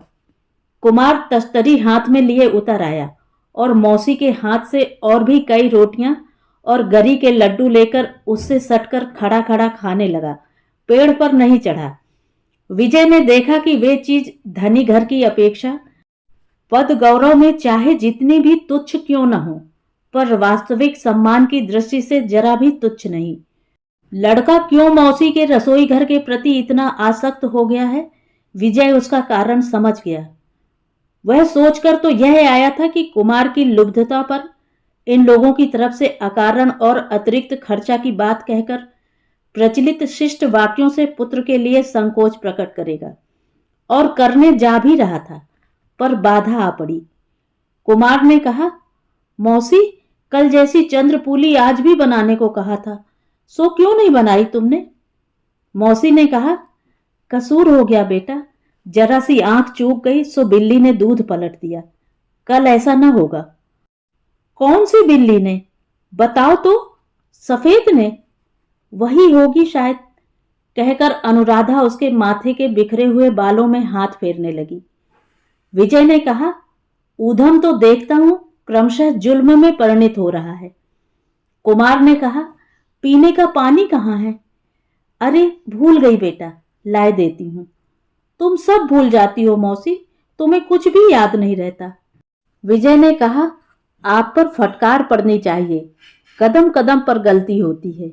कुमार तस्तरी हाथ में लिए उतर आया और मौसी के हाथ से और भी कई रोटियां और गरी के लड्डू लेकर उससे सटकर खड़ा खड़ा खाने लगा। पेड़ पर नहीं चढ़ा। विजय ने देखा कि वे चीज धनी घर की अपेक्षा पद गौरव में चाहे जितनी भी तुच्छ क्यों न हो, पर वास्तविक सम्मान की दृष्टि से जरा भी तुच्छ नहीं। लड़का क्यों मौसी के रसोई घर के प्रति इतना आसक्त हो गया है, विजय उसका कारण समझ गया। वह सोचकर तो यह आया था कि कुमार की लुब्धता पर इन लोगों की तरफ से अकारण और अतिरिक्त खर्चा की बात कहकर प्रचलित शिष्ट वाक्यों से पुत्र के लिए संकोच प्रकट करेगा, और करने जा भी रहा था, पर बाधा आ पड़ी। कुमार ने कहा, मौसी, कल जैसी चंद्रपूली आज भी बनाने को कहा था, सो क्यों नहीं बनाई तुमने? मौसी ने कहा, कसूर हो गया बेटा, जरा सी आंख चूक गई सो बिल्ली ने दूध पलट दिया। कल ऐसा न होगा। कौन सी बिल्ली ने? बताओ तो। सफेद ने? वही होगी शायद, कहकर अनुराधा उसके माथे के बिखरे हुए बालों में हाथ फेरने लगी। विजय ने कहा, ऊधम तो देखता हूं क्रमशः जुल्म में परिणित हो रहा है। कुमार ने कहा, पीने का पानी कहाँ है? अरे भूल गई बेटा, लाए देती हूं। तुम सब भूल जाती हो मौसी, तुम्हें कुछ भी याद नहीं रहता। विजय ने कहा, आप पर फटकार पड़नी चाहिए, कदम कदम पर गलती होती है।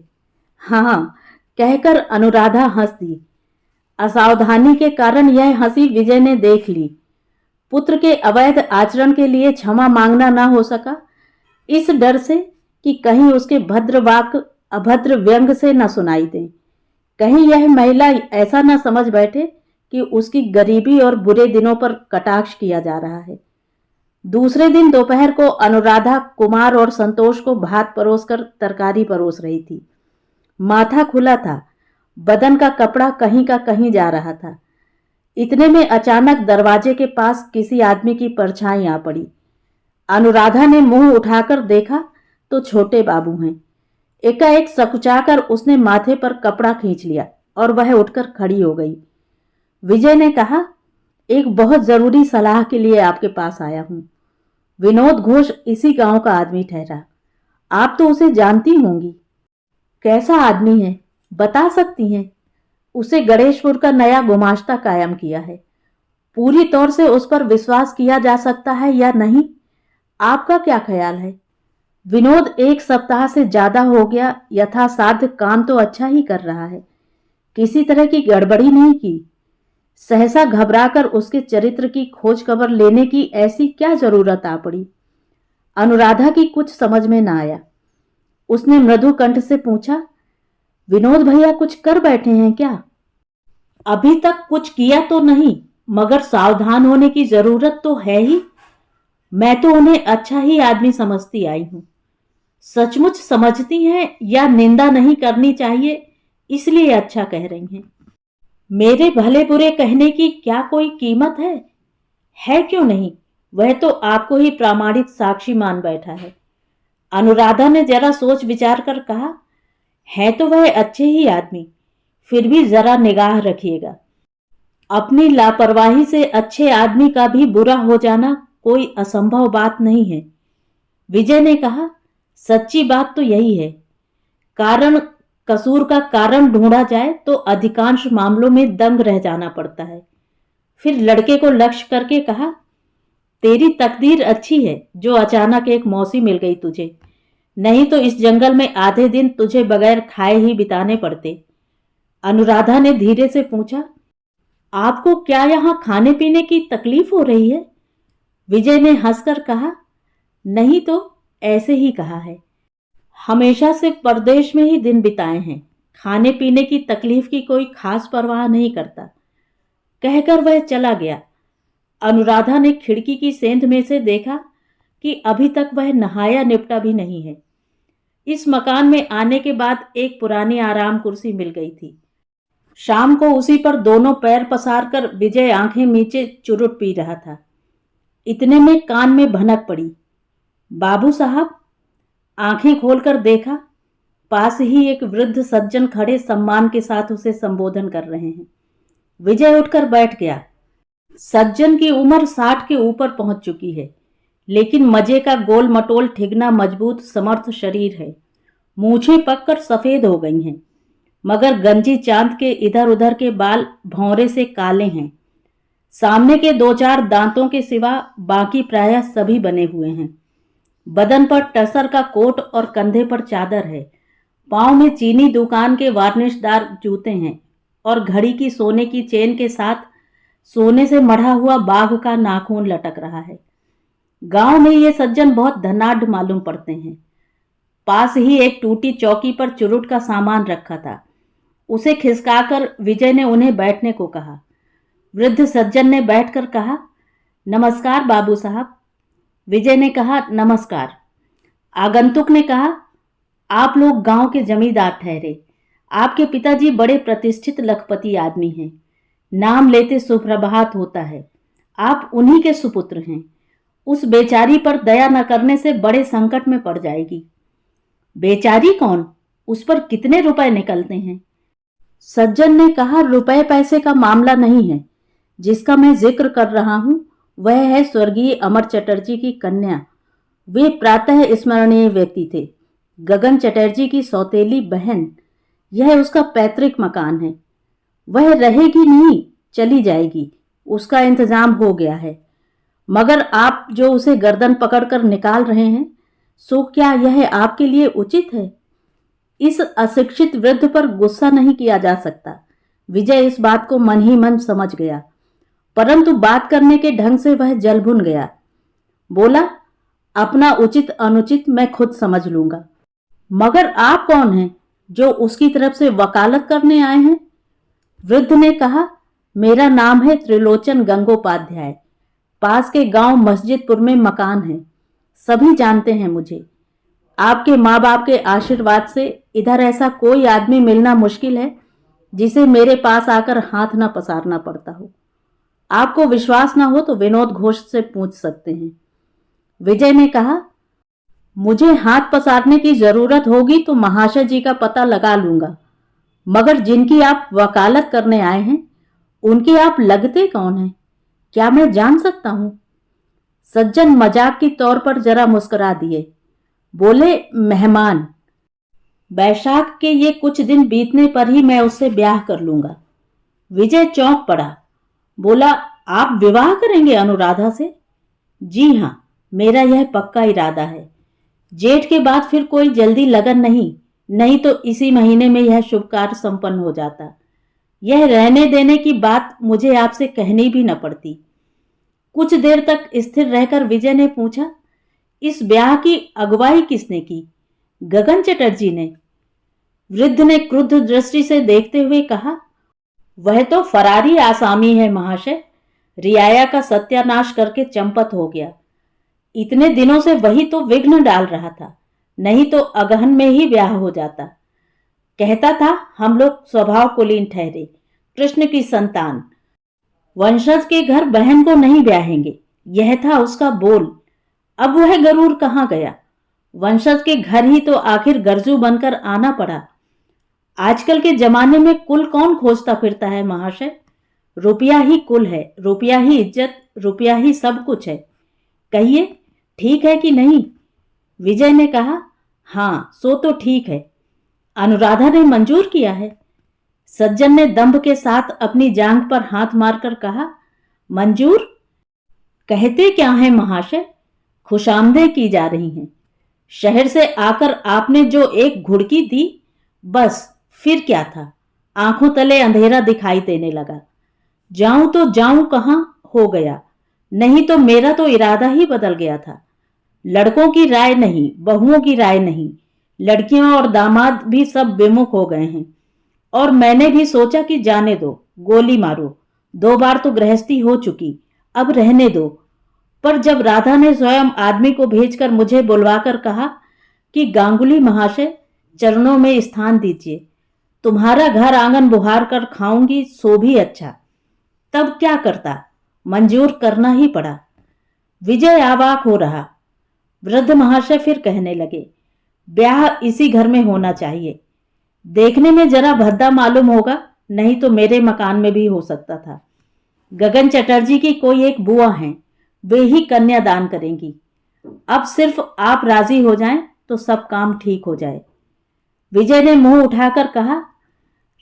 हाँ, कहकर अनुराधा हंस दी। असावधानी के कारण यह हंसी विजय ने देख ली। पुत्र के अवैध आचरण के लिए क्षमा मांगना ना हो सका, इस डर से कि कहीं उसके भद्र वाक्य अभद्र व्यंग से न सुनाई दे, कहीं यह महिला ऐसा न समझ बैठे कि उसकी गरीबी और बुरे दिनों पर कटाक्ष किया जा रहा है। दूसरे दिन दोपहर को अनुराधा कुमार और संतोष को भात परोसकर तरकारी परोस रही थी। माथा खुला था, बदन का कपड़ा कहीं का कहीं जा रहा था। इतने में अचानक दरवाजे के पास किसी आदमी की परछाई आ पड़ी। अनुराधा ने मुंह उठाकर देखा तो छोटे बाबू हैं। एकाएक सकुचाकर उसने माथे पर कपड़ा खींच लिया और वह उठकर खड़ी हो गई। विजय ने कहा, एक बहुत जरूरी सलाह के लिए आपके पास आया हूं। विनोद घोष इसी गांव का आदमी ठहरा, आप तो उसे जानती होंगी। कैसा आदमी है, बता सकती हैं? उसे गणेशपुर का नया गुमाश्ता कायम किया है। पूरी तौर से उस पर विश्वास किया जा सकता है या नहीं, आपका क्या ख्याल है? विनोद 1 सप्ताह से ज्यादा हो गया यथासाध्य काम तो अच्छा ही कर रहा है, किसी तरह की गड़बड़ी नहीं की। सहसा घबराकर उसके चरित्र की खोज खबर लेने की ऐसी क्या जरूरत आ पड़ी? अनुराधा की कुछ समझ में ना आया। उसने मृदु कंठ से पूछा, विनोद भैया कुछ कर बैठे हैं क्या? अभी तक कुछ किया तो नहीं, मगर सावधान होने की जरूरत तो है ही। मैं तो उन्हें अच्छा ही आदमी समझती आई हूं। सचमुच समझती हैं या निंदा नहीं करनी चाहिए इसलिए अच्छा कह रही हैं? मेरे भले बुरे कहने की क्या कोई कीमत है? है क्यों नहीं, वह तो आपको ही प्रामाणिक साक्षी मान बैठा है। अनुराधा ने जरा सोच विचार कर कहा, है तो वह अच्छे ही आदमी, फिर भी जरा निगाह रखिएगा। अपनी लापरवाही से अच्छे आदमी का भी बुरा हो जाना कोई असंभव बात नहीं है। विजय ने कहा, सच्ची बात तो यही है। कारण कसूर का कारण ढूंढा जाए तो अधिकांश मामलों में दंग रह जाना पड़ता है। फिर लड़के को लक्ष्य करके कहा, तेरी तकदीर अच्छी है जो अचानक एक मौसी मिल गई तुझे, नहीं तो इस जंगल में आधे दिन तुझे बगैर खाए ही बिताने पड़ते। अनुराधा ने धीरे से पूछा, आपको क्या यहां खाने पीने की तकलीफ हो रही है? विजय ने हंसकर कहा, नहीं तो ऐसे ही कहा है। हमेशा से परदेश में ही दिन बिताए हैं, खाने पीने की तकलीफ की कोई खास परवाह नहीं करता। कहकर वह चला गया। अनुराधा ने खिड़की की सेंध में से देखा कि अभी तक वह नहाया निपटा भी नहीं है। इस मकान में आने के बाद एक पुरानी आराम कुर्सी मिल गई थी। शाम को उसी पर दोनों पैर पसार कर विजय आंखें नीचे चुरुट पी रहा था। इतने में कान में भनक पड़ी। बाबू साहब। आंखें खोलकर देखा पास ही एक वृद्ध सज्जन खड़े सम्मान के साथ उसे संबोधन कर रहे हैं। विजय उठकर बैठ गया। सज्जन की उम्र 60 के ऊपर पहुंच चुकी है, लेकिन मजे का गोल मटोल ठिगना मजबूत समर्थ शरीर है। मूछें पककर सफेद हो गई हैं, मगर गंजी चांद के इधर उधर के बाल भौरे से काले हैं। सामने के 2-4 दांतों के सिवा बाकी प्रायः सभी बने हुए हैं। बदन पर टसर का कोट और कंधे पर चादर है। पांव में चीनी दुकान के वार्निशदार जूते हैं और घड़ी की सोने की चेन के साथ सोने से मढ़ा हुआ बाघ का नाखून लटक रहा है। गांव में ये सज्जन बहुत धनाढ़ मालूम पड़ते हैं। पास ही एक टूटी चौकी पर चुरुट का सामान रखा था। उसे खिसकाकर विजय ने उन्हें बैठने को कहा। वृद्ध सज्जन ने बैठकर कहा, नमस्कार बाबू साहब। विजय ने कहा, नमस्कार। आगंतुक ने कहा, आप लोग गांव के जमींदार ठहरे। आपके पिताजी बड़े प्रतिष्ठित लखपति आदमी हैं। नाम लेते सुप्रभात होता है। आप उन्हीं के सुपुत्र हैं। उस बेचारी पर दया न करने से बड़े संकट में पड़ जाएगी। बेचारी कौन? उस पर कितने रुपए निकलते हैं? सज्जन ने कहा, रुपए पैसे का मामला नहीं है। जिसका मैं जिक्र कर रहा हूं वह है स्वर्गीय अमर चटर्जी की कन्या। वे प्रातः स्मरणीय व्यक्ति थे। गगन चटर्जी की सौतेली बहन। यह उसका पैतृक मकान है। वह रहेगी नहीं, चली जाएगी। उसका इंतजाम हो गया है। मगर आप जो उसे गर्दन पकड़कर निकाल रहे हैं, सो क्या यह आपके लिए उचित है? इस अशिक्षित वृद्ध पर गुस्सा नहीं किया जा सकता। विजय इस बात को मन ही मन समझ गया, परंतु बात करने के ढंग से वह जल भुन गया। बोला, अपना उचित अनुचित मैं खुद समझ लूंगा। मगर आप कौन हैं जो उसकी तरफ से वकालत करने आए हैं? वृद्ध ने कहा, मेरा नाम है त्रिलोचन गंगोपाध्याय। पास के गांव मस्जिदपुर में मकान है। सभी जानते हैं मुझे। आपके माँ बाप के आशीर्वाद से इधर ऐसा कोई आदमी मिलना मुश्किल है जिसे मेरे पास आकर हाथ न पसारना पड़ता हो। आपको विश्वास ना हो तो विनोद घोष से पूछ सकते हैं। विजय ने कहा, मुझे हाथ पसारने की जरूरत होगी तो महाशय जी का पता लगा लूंगा, मगर जिनकी आप वकालत करने आए हैं उनके आप लगते कौन हैं? क्या मैं जान सकता हूं? सज्जन मजाक की तौर पर जरा मुस्कुरा दिए। बोले, मेहमान। बैशाख के ये कुछ दिन बीतने पर ही मैं उससे ब्याह कर लूंगा। विजय चौंक पड़ा। बोला, आप विवाह करेंगे अनुराधा से? जी हां, मेरा यह पक्का इरादा है। जेठ के बाद फिर कोई जल्दी लगन नहीं तो इसी महीने में यह शुभ कार्य संपन्न हो जाता। यह रहने देने की बात मुझे आपसे कहनी भी न पड़ती। कुछ देर तक स्थिर रहकर विजय ने पूछा, इस ब्याह की अगुवाई किसने की? गगन चटर्जी ने। वृद्ध ने क्रुद्ध दृष्टि से देखते हुए कहा, वह तो फरारी आसामी है महाशय। रियाया का सत्यानाश करके चंपत हो गया। इतने दिनों से वही तो विघ्न डाल रहा था, नहीं तो अगहन में ही ब्याह हो जाता। कहता था, हम लोग स्वभाव कुलीन ठहरे, कृष्ण की संतान, वंशज के घर बहन को नहीं ब्याहेंगे। यह था उसका बोल। अब वह गरूर कहाँ गया? वंशज के घर ही तो आखिर गरजू बनकर आना पड़ा। आजकल के जमाने में कुल कौन खोजता फिरता है महाशय? रुपया ही कुल है, रुपया ही इज्जत, रुपया ही सब कुछ है। कहिए, ठीक है कि नहीं? विजय ने कहा, हाँ, सो तो ठीक है। अनुराधा ने मंजूर किया है। सज्जन ने दंभ के साथ अपनी जांघ पर हाथ मारकर कहा, मंजूर? कहते क्या है महाशय? खुशामदें की जा रही हैं। शहर से आकर आपने जो एक घुड़की दी, बस फिर क्या था? आंखों तले अंधेरा दिखाई देने लगा। जाऊं तो जाऊं कहां हो गया। नहीं तो मेरा तो इरादा ही बदल गया था। लड़कों की राय नहीं, बहुओं की राय नहीं, लड़कियां और दामाद भी सब विमुख हो गए हैं। और मैंने भी सोचा कि जाने दो, गोली मारो। 2 बार तो गृहस्थी हो चुकी, अब रहने दो। पर जब राधा ने स्वयं आदमी को भेजकर मुझे बुलवाकर कहा कि गांगुली महाशय, चरणों में स्थान दीजिए, तुम्हारा घर आंगन बुहार कर खाऊंगी, सो भी अच्छा, तब क्या करता? मंजूर करना ही पड़ा। विजय अवाक हो रहा। वृद्ध महाशय फिर कहने लगे, ब्याह इसी घर में होना चाहिए। देखने में जरा भद्दा मालूम होगा, नहीं तो मेरे मकान में भी हो सकता था। गगन चटर्जी की कोई एक बुआ हैं, वे ही कन्यादान करेंगी। अब सिर्फ आप राजी हो जाएं तो सब काम ठीक हो जाए। विजय ने मुंह उठाकर कहा,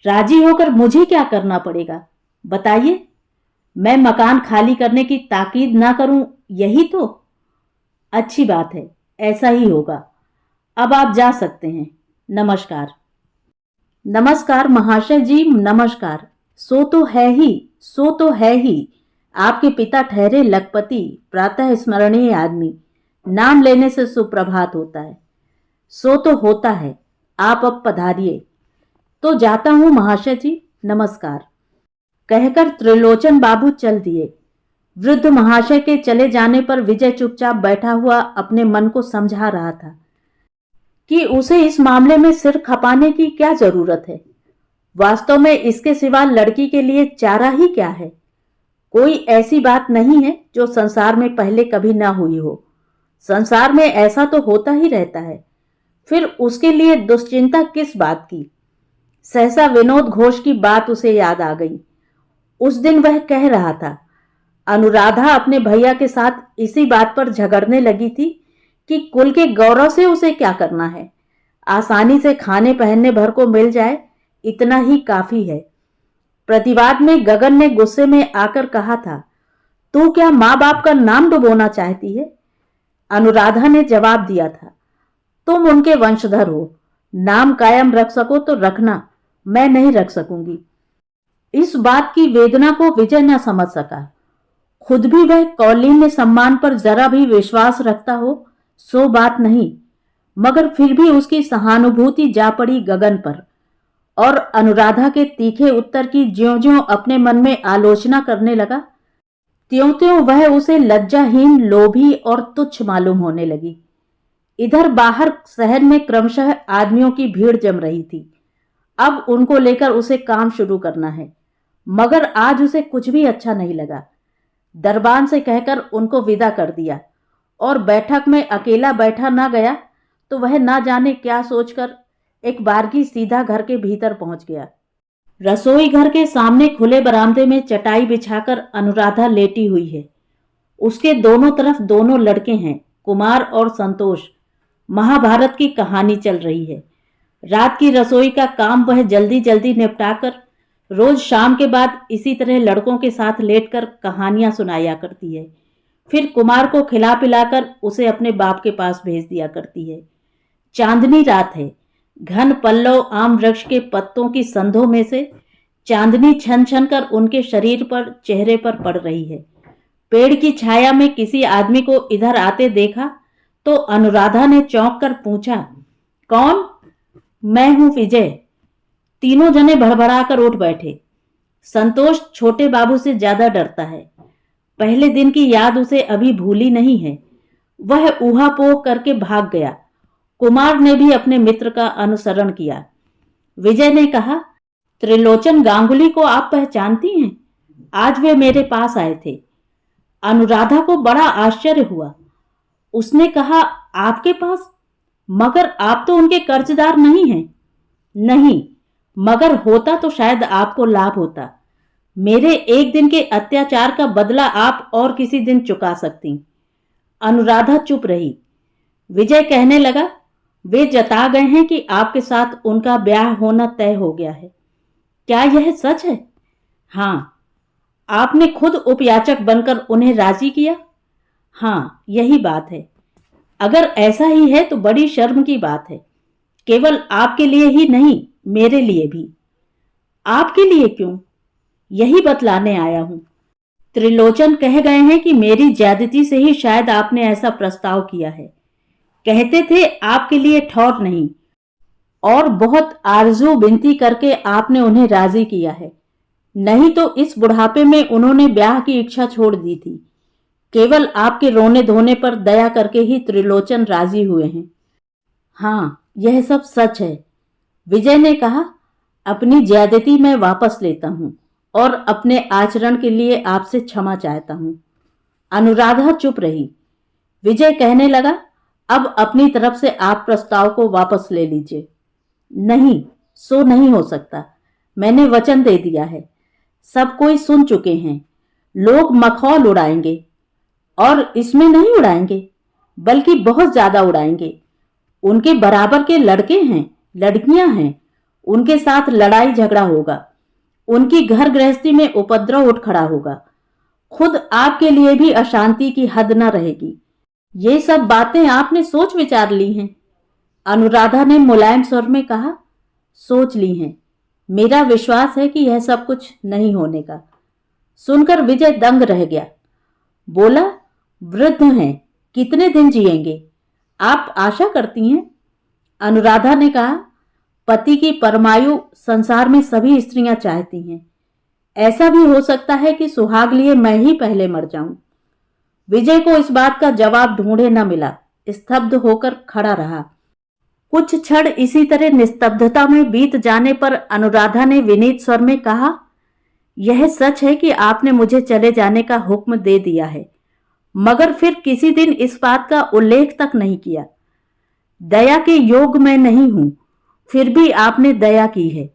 राजी होकर मुझे क्या करना पड़ेगा, बताइए। मैं मकान खाली करने की ताकीद ना करूं, यही तो। अच्छी बात है, ऐसा ही होगा। अब आप जा सकते हैं। नमस्कार। नमस्कार महाशय जी, नमस्कार। सो तो है ही, सो तो है ही। आपके पिता ठहरे लखपति, प्रातः स्मरणीय आदमी। नाम लेने से सुप्रभात होता है। सो तो होता है। आप अब पधारिए। तो जाता हूं महाशय जी, नमस्कार। कहकर त्रिलोचन बाबू चल दिए। वृद्ध महाशय के चले जाने पर विजय चुपचाप बैठा हुआ अपने मन को समझा रहा था कि उसे इस मामले में सिर खपाने की क्या जरूरत है। वास्तव में इसके सिवा लड़की के लिए चारा ही क्या है। कोई ऐसी बात नहीं है जो संसार में पहले कभी ना हुई हो। संसार में ऐसा तो होता ही रहता है, फिर उसके लिए दुश्चिंता किस बात की। सहसा विनोद घोष की बात उसे याद आ गई। उस दिन वह कह रहा था, अनुराधा अपने भैया के साथ इसी बात पर झगड़ने लगी थी कि कुल के गौरव से उसे क्या करना है। आसानी से खाने पहनने भर को मिल जाए, इतना ही काफी है। प्रतिवाद में गगन ने गुस्से में आकर कहा था, तू क्या माँ बाप का नाम डुबोना चाहती है। अनुराधा ने जवाब दिया था, तुम उनके वंशधर हो, नाम कायम रख सको तो रखना, मैं नहीं रख सकूंगी। इस बात की वेदना को विजय न समझ सका। खुद भी वह कौलीन्य सम्मान पर जरा भी विश्वास रखता हो सो बात नहीं, मगर फिर भी उसकी सहानुभूति जा पड़ी गगन पर, और अनुराधा के तीखे उत्तर की ज्यों-ज्यों अपने मन में आलोचना करने लगा, त्यों-त्यों वह उसे लज्जाहीन, लोभी और तुच्छ मालूम होने लगी। इधर बाहर शहर में क्रमशः आदमियों की भीड़ जम रही थी। अब उनको लेकर उसे काम शुरू करना है, मगर आज उसे कुछ भी अच्छा नहीं लगा। दरबान से कहकर उनको विदा कर दिया और बैठक में अकेला बैठा ना गया तो वह ना जाने क्या सोचकर एक बारगी सीधा घर के भीतर पहुंच गया। रसोई घर के सामने खुले बरामदे में चटाई बिछाकर अनुराधा लेटी हुई है। उसके दोनों तरफ दोनों लड़के हैं, कुमार और संतोष। महाभारत की कहानी चल रही है। रात की रसोई का काम वह जल्दी जल्दी निपटाकर रोज शाम के बाद इसी तरह लड़कों के साथ लेटकर कहानियां सुनाया करती है। फिर कुमार को खिला पिलाकर उसे अपने बाप के पास भेज दिया करती है। चांदनी रात है। घन पल्लव आम वृक्ष के पत्तों की संधों में से चांदनी छन छन कर उनके शरीर पर, चेहरे पर पड़ रही है। पेड़ की छाया में किसी आदमी को इधर आते देखा तो अनुराधा ने चौंक कर पूछा, कौन? मैं हूं विजय। तीनों जने भड़बड़ाकर उठ बैठे। संतोष छोटे बाबू से ज्यादा डरता है। पहले दिन की याद उसे अभी भूली नहीं है। वह ऊहापोह करके भाग गया। कुमार ने भी अपने मित्र का अनुसरण किया। विजय ने कहा, त्रिलोचन गांगुली को आप पहचानती हैं? आज वे मेरे पास आए थे। अनुराधा को बड़ा आश्चर्य हुआ। उसने कहा, आपके पास? मगर आप तो उनके कर्जदार नहीं हैं। नहीं, मगर होता तो शायद आपको लाभ होता। मेरे एक दिन के अत्याचार का बदला आप और किसी दिन चुका सकती। अनुराधा चुप रही। विजय कहने लगा, वे जता गए हैं कि आपके साथ उनका ब्याह होना तय हो गया है। क्या यह सच है? हाँ। आपने खुद उपयाचक बनकर उन्हें राजी किया? हाँ, यही बात है। अगर ऐसा ही है तो बड़ी शर्म की बात है। केवल आपके लिए ही नहीं, मेरे लिए भी। आपके लिए क्यों? यही बतलाने आया हूं। त्रिलोचन कह गए हैं कि मेरी ज्यादती से ही शायद आपने ऐसा प्रस्ताव किया है। कहते थे आपके लिए ठौर नहीं, और बहुत आरजू विनती करके आपने उन्हें राजी किया है। नहीं तो इस बुढ़ापे में उन्होंने ब्याह की इच्छा छोड़ दी थी। केवल आपके रोने धोने पर दया करके ही त्रिलोचन राजी हुए हैं। हाँ, यह सब सच है। विजय ने कहा, अपनी ज्यादती मैं वापस लेता हूं और अपने आचरण के लिए आपसे क्षमा चाहता हूं। अनुराधा चुप रही। विजय कहने लगा, अब अपनी तरफ से आप प्रस्ताव को वापस ले लीजिए। नहीं, सो नहीं हो सकता। मैंने वचन दे दिया है। सब कोई सुन चुके हैं। लोग मखौल उड़ाएंगे, और इसमें नहीं उड़ाएंगे, बल्कि बहुत ज्यादा उड़ाएंगे। उनके बराबर के लड़के हैं, लड़कियां हैं, उनके साथ लड़ाई झगड़ा होगा, उनकी घर गृहस्थी में उपद्रव उठ खड़ा होगा, खुद आपके लिए भी अशांति की हद न रहेगी। ये सब बातें आपने सोच विचार ली हैं? अनुराधा ने मुलायम स्वर में कहा। सोच ली हैं। मेरा विश्वास है कि यह सब कुछ नहीं होने का। सुनकर विजय दंग रह गया। बोला, वृद्ध हैं, कितने दिन जिएंगे? आप आशा करती हैं? अनुराधा ने कहा, पति की परमायु संसार में सभी स्त्रियां चाहती हैं। ऐसा भी हो सकता है कि सुहाग लिए मैं ही पहले मर जाऊं। विजय को इस बात का जवाब ढूंढे न मिला। स्तब्ध होकर खड़ा रहा। कुछ क्षण इसी तरह निस्तब्धता में बीत जाने पर अनुराधा ने विनीत स्वर में कहा, यह सच है कि आपने मुझे चले जाने का हुक्म दे दिया है, मगर फिर किसी दिन इस बात का उल्लेख तक नहीं किया। दया के योग मैं नहीं हूं, फिर भी आपने दया की है।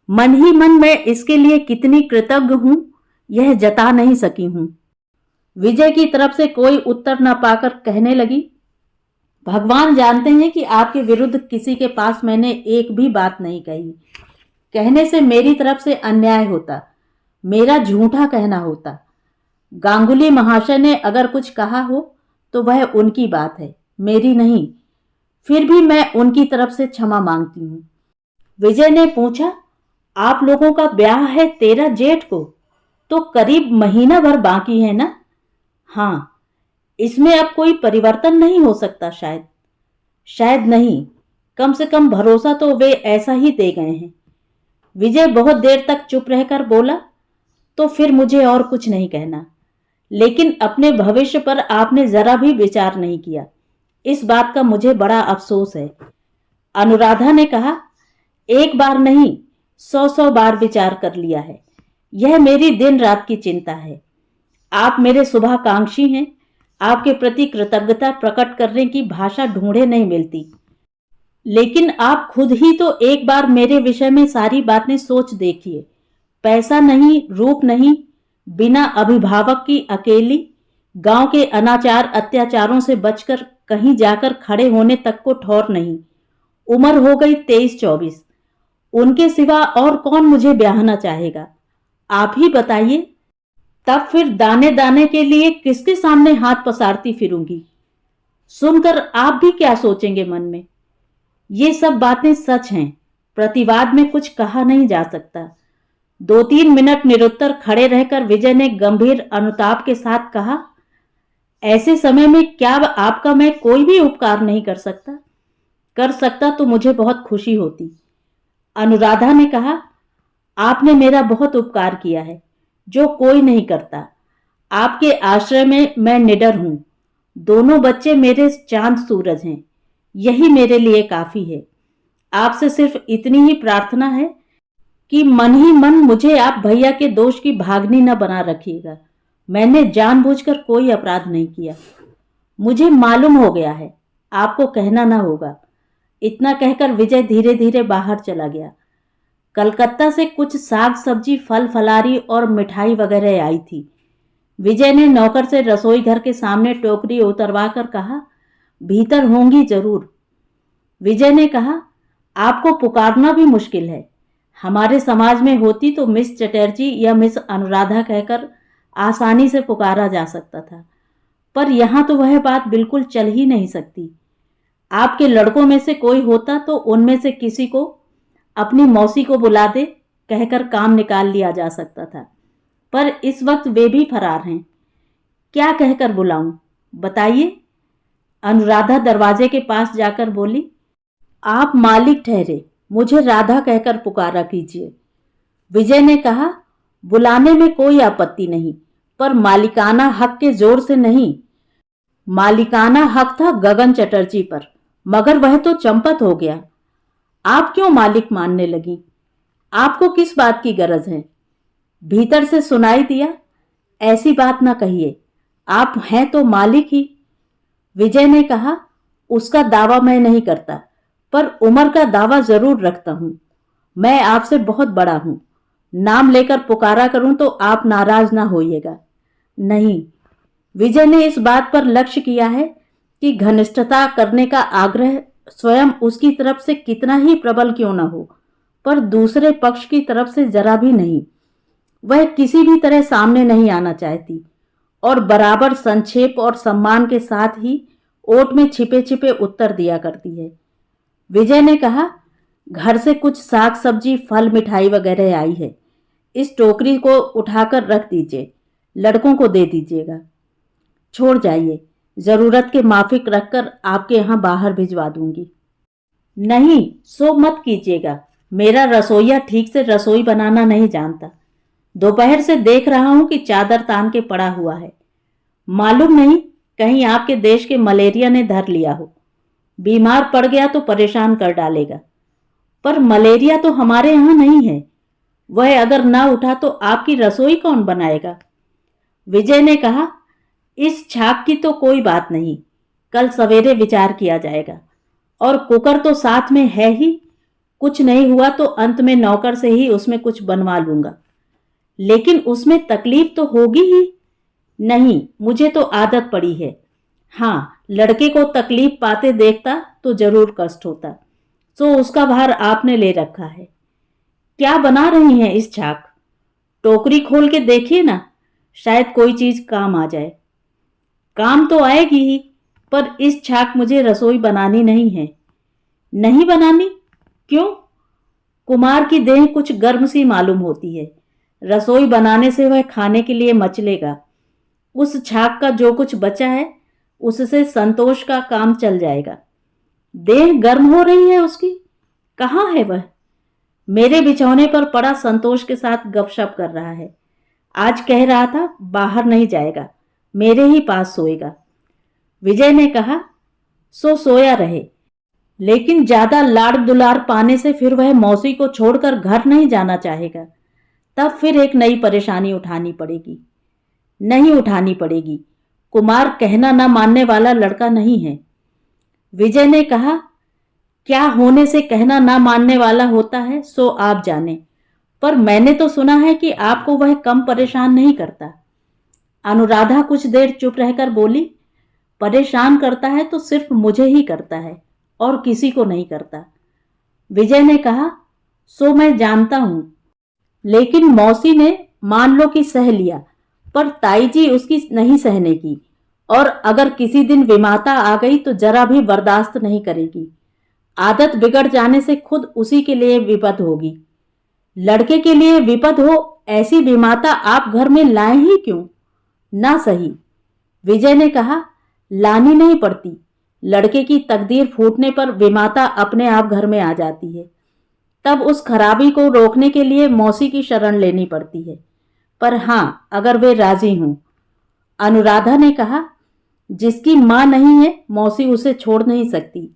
मन ही मन मैं इसके लिए कितनी कृतज्ञ हूं, यह जता नहीं सकी हूं। विजय की तरफ से कोई उत्तर न पाकर कहने लगी, भगवान जानते हैं कि आपके विरुद्ध किसी के पास मैंने एक भी बात नहीं कही। कहने से मेरी तरफ से अन्याय होता, मेरा झूठा कहना होता। गांगुली महाशय ने अगर कुछ कहा हो तो वह उनकी बात है, मेरी नहीं। फिर भी मैं उनकी तरफ से क्षमा मांगती हूं। विजय ने पूछा, आप लोगों का ब्याह है 13 जेठ को, तो करीब महीना भर बाकी है ना? हाँ, इसमें अब कोई परिवर्तन नहीं हो सकता। शायद शायद नहीं, कम से कम भरोसा तो वे ऐसा ही दे गए हैं। विजय बहुत देर तक चुप रहकर बोला, तो फिर मुझे और कुछ नहीं कहना, लेकिन अपने भविष्य पर आपने जरा भी विचार नहीं किया। इस बात का मुझे बड़ा अफसोस है। अनुराधा ने कहा, एक बार नहीं, 100 बार विचार कर लिया है। यह मेरी दिन रात की चिंता है। आप मेरे शुभाकांक्षी हैं। आपके प्रति कृतज्ञता प्रकट करने की भाषा ढूंढे नहीं मिलती। लेकिन आप खुद ही तो एक बार मेरे विषय में सारी बातें सोच देखिए। पैसा नहीं, रूप नहीं, बिना अभिभावक की अकेली, गांव के अनाचार अत्याचारों से बचकर कहीं जाकर खड़े होने तक को ठौर नहीं। उम्र हो गई 23-24। उनके सिवा और कौन मुझे ब्याहना चाहेगा? आप ही बताइए। तब फिर दाने दाने के लिए किसके सामने हाथ पसारती फिरूंगी? सुनकर आप भी क्या सोचेंगे मन में? ये सब बातें सच हैं। प्रतिवाद में कुछ कहा नहीं जा सकता। 2-3 मिनट निरुत्तर खड़े रहकर विजय ने गंभीर अनुताप के साथ कहा, ऐसे समय में क्या आपका मैं कोई भी उपकार नहीं कर सकता? कर सकता तो मुझे बहुत खुशी होती। अनुराधा ने कहा, आपने मेरा बहुत उपकार किया है, जो कोई नहीं करता। आपके आश्रय में मैं निडर हूं। दोनों बच्चे मेरे चांद सूरज हैं। यही मेरे लिए काफी है। आपसे सिर्फ इतनी ही प्रार्थना है कि मन ही मन मुझे आप भैया के दोष की भागनी न बना रखिएगा। मैंने जानबूझकर कोई अपराध नहीं किया। मुझे मालूम हो गया है, आपको कहना ना होगा। इतना कहकर विजय धीरे धीरे बाहर चला गया। कलकत्ता से कुछ साग सब्जी, फल फलारी और मिठाई वगैरह आई थी। विजय ने नौकर से रसोई घर के सामने टोकरी उतरवा कर कहा, भीतर होंगी जरूर। विजय ने कहा, आपको पुकारना भी मुश्किल है। हमारे समाज में होती तो मिस चटर्जी या मिस अनुराधा कहकर आसानी से पुकारा जा सकता था, पर यहां तो वह बात बिल्कुल चल ही नहीं सकती। आपके लड़कों में से कोई होता तो उनमें से किसी को अपनी मौसी को बुला दे कहकर काम निकाल लिया जा सकता था, पर इस वक्त वे भी फरार हैं। क्या कहकर बुलाऊं, बताइए? अनुराधा दरवाजे के पास जाकर बोली, आप मालिक ठहरे, मुझे राधा कहकर पुकारा कीजिए। विजय ने कहा, बुलाने में कोई आपत्ति नहीं, पर मालिकाना हक के जोर से नहीं। मालिकाना हक था गगन चटर्जी पर, मगर वह तो चंपत हो गया। आप क्यों मालिक मानने लगी? आपको किस बात की गरज है? भीतर से सुनाई दिया, ऐसी बात ना कहिए, आप हैं तो मालिक ही। विजय ने कहा, उसका दावा मैं नहीं करता, पर उम्र का दावा जरूर रखता हूं। मैं आपसे बहुत बड़ा हूं। नाम लेकर पुकारा करूं तो आप नाराज ना होइएगा। नहीं, विजय ने इस बात पर लक्ष्य किया है कि घनिष्ठता करने का आग्रह स्वयं उसकी तरफ से कितना ही प्रबल क्यों न हो, पर दूसरे पक्ष की तरफ से जरा भी नहीं। वह किसी भी तरह सामने नहीं आना चाहती और बराबर संक्षेप और सम्मान के साथ ही ओट में छिपे छिपे उत्तर दिया करती है। विजय ने कहा, घर से कुछ साग सब्जी फल मिठाई वगैरह आई है, इस टोकरी को उठाकर रख दीजिए, लड़कों को दे दीजिएगा। छोड़ जाइए, जरूरत के माफिक रखकर आपके यहां बाहर भिजवा दूंगी। नहीं, सो मत कीजिएगा। मेरा रसोइया ठीक से रसोई बनाना नहीं जानता। दोपहर से देख रहा हूं कि चादर तान के पड़ा हुआ है। मालूम नहीं कहीं आपके देश के मलेरिया ने धर लिया हो। बीमार पड़ गया तो परेशान कर डालेगा। पर मलेरिया तो हमारे यहां नहीं है। वह अगर ना उठा तो आपकी रसोई कौन बनाएगा? विजय ने कहा, इस छाक की तो कोई बात नहीं, कल सवेरे विचार किया जाएगा। और कुकर तो साथ में है ही, कुछ नहीं हुआ तो अंत में नौकर से ही उसमें कुछ बनवा लूंगा। लेकिन उसमें तकलीफ तो होगी ही। नहीं, मुझे तो आदत पड़ी है। हाँ, लड़के को तकलीफ पाते देखता तो जरूर कष्ट होता। सो उसका भार आपने ले रखा है। क्या बना रही हैं इस छाक? टोकरी खोल के देखिए ना, शायद कोई चीज काम आ जाए। काम तो आएगी ही, पर इस छाक मुझे रसोई बनानी नहीं है। नहीं बनानी? क्यों? कुमार की देह कुछ गर्म सी मालूम होती है। रसोई बनाने से वह खाने के लिए मचलेगा। उस छाक का जो कुछ बचा है उससे संतोष का काम चल जाएगा। देह गर्म हो रही है उसकी? कहाँ है वह? मेरे बिछौने पर पड़ा संतोष के साथ गपशप कर रहा है। आज कह रहा था बाहर नहीं जाएगा, मेरे ही पास सोएगा। विजय ने कहा, सो सोया रहे, लेकिन ज्यादा लाड़ दुलार पाने से फिर वह मौसी को छोड़कर घर नहीं जाना चाहेगा। तब फिर एक नई परेशानी उठानी पड़ेगी। नहीं उठानी पड़ेगी, कुमार कहना न मानने वाला लड़का नहीं है। विजय ने कहा, क्या होने से कहना न मानने वाला होता है सो आप जाने, पर मैंने तो सुना है कि आपको वह कम परेशान नहीं करता। अनुराधा कुछ देर चुप रहकर बोली, परेशान करता है तो सिर्फ मुझे ही करता है और किसी को नहीं करता। विजय ने कहा, सो मैं जानता हूं, लेकिन मौसी ने मान लो कि सह लिया, पर ताई जी उसकी नहीं सहने की, और अगर किसी दिन विमाता आ गई तो जरा भी बर्दाश्त नहीं करेगी। आदत बिगड़ जाने से खुद उसी के लिए विपद होगी। लड़के के लिए विपद हो ऐसी विमाता आप घर में लाए ही क्यों? ना सही। विजय ने कहा, लानी नहीं पड़ती। लड़के की तकदीर फूटने पर विमाता अपने आप घर में आ जाती है। तब उस खराबी को रोकने के लिए मौसी की शरण लेनी पड़ती है। पर हां, अगर वे राजी हों। अनुराधा ने कहा, जिसकी मां नहीं है मौसी उसे छोड़ नहीं सकती।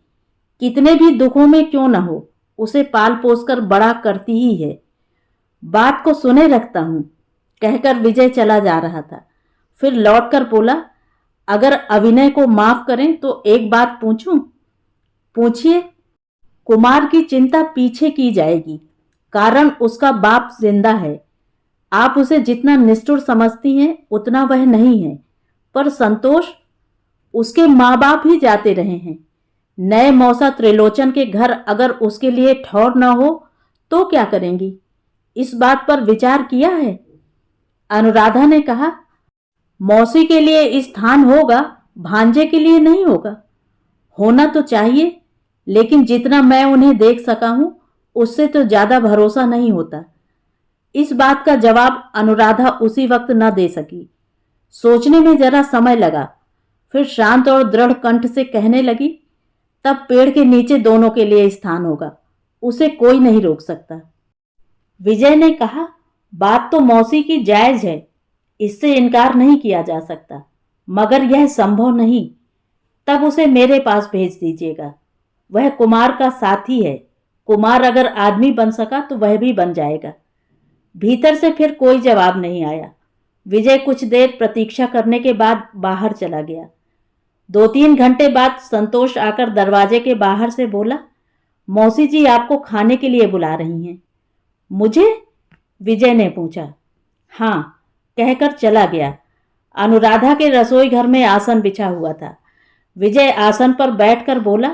कितने भी दुखों में क्यों न हो, उसे पाल पोस कर बड़ा करती ही है। बात को सुने रखता हूं, कहकर विजय चला जा रहा था। फिर लौटकर बोला, अगर अभिनय को माफ करें तो एक बात पूछूं? पूछिए। कुमार की चिंता पीछे की जाएगी, कारण उसका बाप जिंदा है। आप उसे जितना निष्ठुर समझती हैं उतना वह नहीं है। पर संतोष, उसके माँ बाप ही जाते रहे हैं। नए मौसा त्रिलोचन के घर अगर उसके लिए ठौर न हो तो क्या करेंगी? इस बात पर विचार किया है? अनुराधा ने कहा, मौसी के लिए स्थान होगा, भांजे के लिए नहीं होगा। होना तो चाहिए, लेकिन जितना मैं उन्हें देख सका हूं उससे तो ज्यादा भरोसा नहीं होता। इस बात का जवाब अनुराधा उसी वक्त न दे सकी। सोचने में जरा समय लगा। फिर शांत और दृढ़ कंठ से कहने लगी, तब पेड़ के नीचे दोनों के लिए स्थान होगा, उसे कोई नहीं रोक सकता। विजय ने कहा, बात तो मौसी की जायज है, इससे इनकार नहीं किया जा सकता, मगर यह संभव नहीं। तब उसे मेरे पास भेज दीजिएगा। वह कुमार का साथी है। कुमार अगर आदमी बन सका तो वह भी बन जाएगा। भीतर से फिर कोई जवाब नहीं आया। विजय कुछ देर प्रतीक्षा करने के बाद बाहर चला गया। 2-3 घंटे बाद संतोष आकर दरवाजे के बाहर से बोला, मौसी जी आपको खाने के लिए बुला रही हैं। मुझे? विजय ने पूछा। हाँ, कहकर चला गया। अनुराधा के रसोई घर में आसन बिछा हुआ था। विजय आसन पर बैठकर बोला,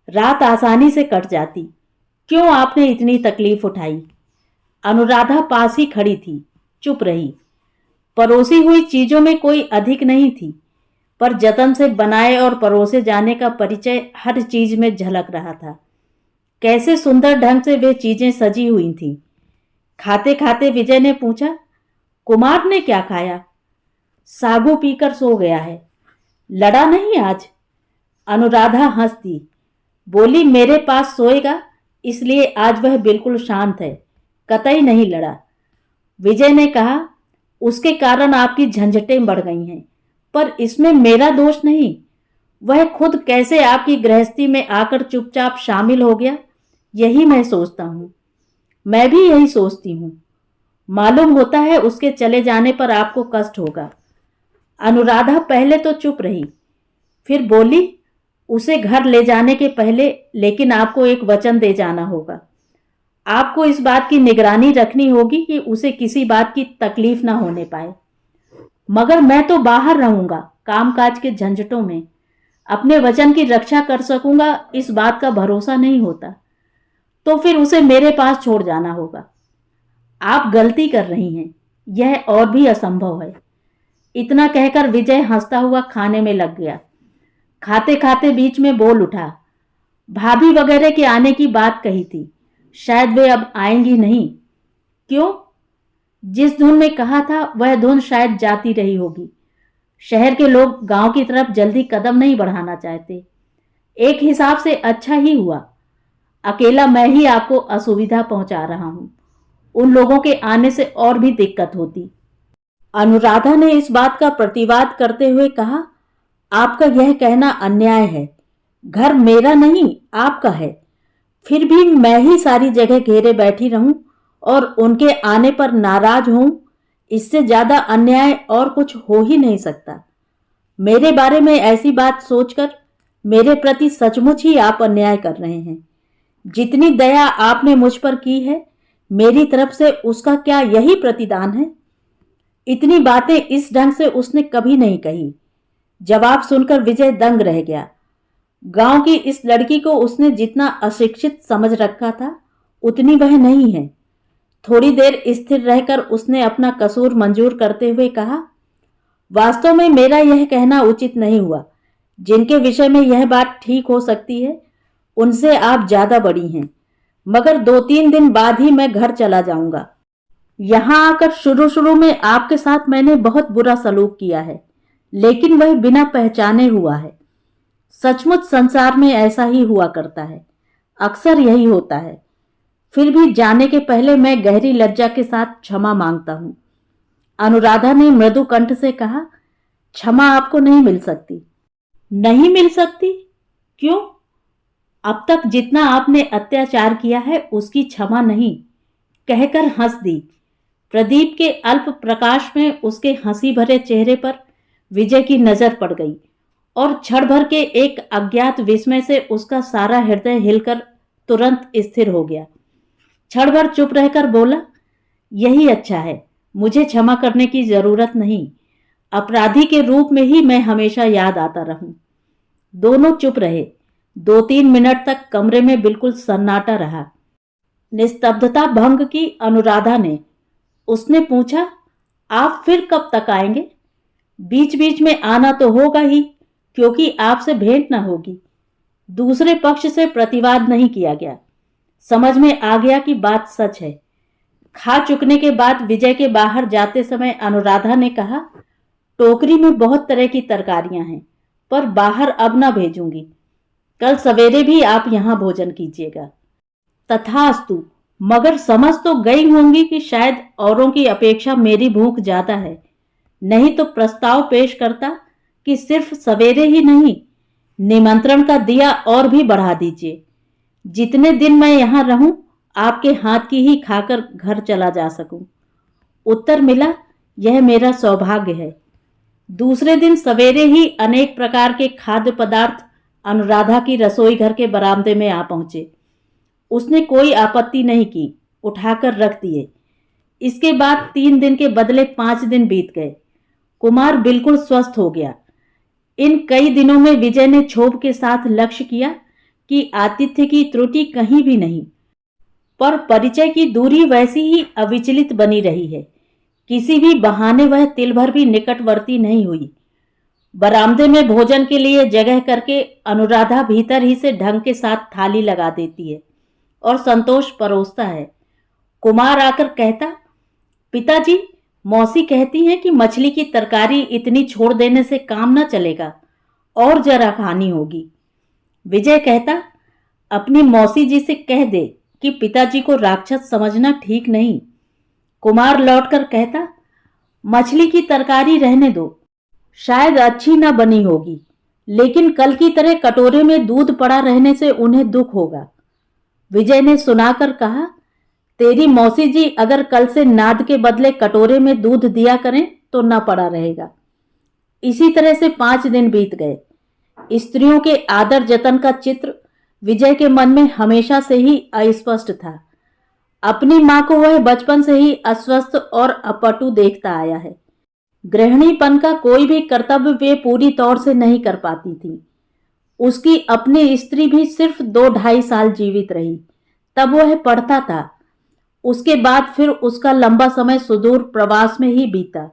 रात आसानी से कट जाती, क्यों आपने इतनी तकलीफ उठाई? अनुराधा पास ही खड़ी थी, चुप रही। परोसी हुई चीजों में कोई अधिक नहीं थी, पर जतन से बनाए और परोसे जाने का परिचय हर चीज में झलक रहा था। कैसे सुंदर ढंग से वे चीजें सजी हुई थीं। खाते खाते विजय ने पूछा, कुमार ने क्या खाया? सागू पीकर सो गया है। लड़ा नहीं आज? अनुराधा हंस दी, बोली, मेरे पास सोएगा इसलिए आज वह बिल्कुल शांत है, कतई नहीं लड़ा। विजय ने कहा, उसके कारण आपकी झंझटें बढ़ गई हैं, पर इसमें मेरा दोष नहीं। वह खुद कैसे आपकी गृहस्थी में आकर चुपचाप शामिल हो गया, यही मैं सोचता हूँ। मैं भी यही सोचती हूँ। मालूम होता है उसके चले जाने पर आपको कष्ट होगा। अनुराधा पहले तो चुप रही, फिर बोली, उसे घर ले जाने के पहले लेकिन आपको एक वचन दे जाना होगा। आपको इस बात की निगरानी रखनी होगी कि उसे किसी बात की तकलीफ ना होने पाए। मगर मैं तो बाहर रहूंगा, कामकाज के झंझटों में। अपने वचन की रक्षा कर सकूंगा इस बात का भरोसा नहीं होता, तो फिर उसे मेरे पास छोड़ जाना होगा। आप गलती कर रही हैं, यह और भी असंभव है। इतना कहकर विजय हंसता हुआ खाने में लग गया। खाते खाते बीच में बोल उठा, भाभी वगैरह के आने की बात कही थी, शायद वे अब आएंगी नहीं। क्यों? जिस धुन में कहा था वह धुन शायद जाती रही होगी। शहर के लोग गांव की तरफ जल्दी कदम नहीं बढ़ाना चाहते। एक हिसाब से अच्छा ही हुआ, अकेला मैं ही आपको असुविधा पहुंचा रहा हूं। उन लोगों के आने से और भी दिक्कत होती। अनुराधा ने इस बात का प्रतिवाद करते हुए कहा, आपका यह कहना अन्याय है। घर मेरा नहीं, आपका है। फिर भी मैं ही सारी जगह घेरे बैठी रहूं और उनके आने पर नाराज हूं, इससे ज्यादा अन्याय और कुछ हो ही नहीं सकता। मेरे बारे में ऐसी बात सोचकर मेरे प्रति सचमुच ही आप अन्याय कर रहे हैं। जितनी दया आपने मुझ पर की है, मेरी तरफ से उसका क्या यही प्रतिदान है? इतनी बातें इस ढंग से उसने कभी नहीं कही। जवाब सुनकर विजय दंग रह गया। गांव की इस लड़की को उसने जितना अशिक्षित समझ रखा था, उतनी वह नहीं है। थोड़ी देर स्थिर रहकर उसने अपना कसूर मंजूर करते हुए कहा, वास्तव में मेरा यह कहना उचित नहीं हुआ। जिनके विषय में यह बात ठीक हो सकती है, उनसे आप ज्यादा बड़ी हैं। मगर 2-3 दिन बाद ही मैं घर चला जाऊंगा। यहां आकर शुरू शुरू में आपके साथ मैंने बहुत बुरा सलूक किया है, लेकिन वह बिना पहचाने हुआ है। सचमुच संसार में ऐसा ही हुआ करता है, अक्सर यही होता है। फिर भी जाने के पहले मैं गहरी लज्जा के साथ क्षमा मांगता हूं। अनुराधा ने मृदु कंठ से कहा, क्षमा आपको नहीं मिल सकती। नहीं मिल सकती? क्यों? अब तक जितना आपने अत्याचार किया है उसकी क्षमा नहीं, कहकर हंस दी। प्रदीप के अल्प प्रकाश में उसके हंसी भरे चेहरे पर विजय की नजर पड़ गई और क्षण भर के एक अज्ञात विस्मय से उसका सारा हृदय हिलकर तुरंत स्थिर हो गया। क्षण भर चुप रहकर बोला, यही अच्छा है, मुझे क्षमा करने की जरूरत नहीं। अपराधी के रूप में ही मैं हमेशा याद आता रहूं। दोनों चुप रहे। 2-3 मिनट तक कमरे में बिल्कुल सन्नाटा रहा। निस्तब्धता भंग की अनुराधा ने। उसने पूछा, आप फिर कब तक आएंगे? बीच बीच में आना तो होगा ही, क्योंकि आपसे भेंट न होगी। दूसरे पक्ष से प्रतिवाद नहीं किया गया। समझ में आ गया कि बात सच है। खा चुकने के बाद विजय के बाहर जाते समय अनुराधा ने कहा, टोकरी में बहुत तरह की तरकारियां हैं, पर बाहर अब ना भेजूंगी। कल सवेरे भी आप यहां भोजन कीजिएगा। तथास्तु। मगर समझ तो गई होंगी कि शायद औरों की अपेक्षा मेरी भूख ज्यादा है, नहीं तो प्रस्ताव पेश करता कि सिर्फ सवेरे ही नहीं, निमंत्रण का दिया और भी बढ़ा दीजिए। जितने दिन मैं यहां रहूं, आपके हाथ की ही खाकर घर चला जा सकूं। उत्तर मिला, यह मेरा सौभाग्य है। दूसरे दिन सवेरे ही अनेक प्रकार के खाद्य पदार्थ अनुराधा की रसोई घर के बरामदे में आ पहुंचे। उसने कोई आपत्ति नहीं की, उठाकर रख दिए। इसके बाद 3 दिन के बदले 5 दिन बीत गए। कुमार बिल्कुल स्वस्थ हो गया। इन कई दिनों में विजय ने क्षोभ के साथ लक्ष्य किया कि आतिथ्य की त्रुटि कहीं भी नहीं, पर परिचय की दूरी वैसी ही अविचलित बनी रही है। किसी भी बहाने वह तिल भर भी निकटवर्ती नहीं हुई। बरामदे में भोजन के लिए जगह करके अनुराधा भीतर ही से ढंग के साथ थाली लगा देती है और संतोष परोसता है। कुमार आकर कहता, पिताजी, मौसी कहती हैं कि मछली की तरकारी इतनी छोड़ देने से काम न चलेगा और जरा खानी होगी। विजय कहता, अपनी मौसी जी से कह दे कि पिताजी को राक्षस समझना ठीक नहीं। कुमार लौटकर कहता, मछली की तरकारी रहने दो, शायद अच्छी न बनी होगी, लेकिन कल की तरह कटोरे में दूध पड़ा रहने से उन्हें दुख होगा। विजय ने सुनाकर कहा, तेरी मौसी जी अगर कल से नाद के बदले कटोरे में दूध दिया करें तो न पड़ा रहेगा। इसी तरह से 5 दिन बीत गए। स्त्रियों के आदर जतन का चित्र विजय के मन में हमेशा से ही अस्पष्ट था। अपनी मां को वह बचपन से ही अस्वस्थ और अपटु देखता आया है। गृहिणीपन का कोई भी कर्तव्य वे पूरी तौर से नहीं कर पाती थी। उसकी अपनी स्त्री भी सिर्फ 2-2.5 साल जीवित रही, तब वह पढ़ता था। उसके बाद फिर उसका लंबा समय सुदूर प्रवास में ही बीता।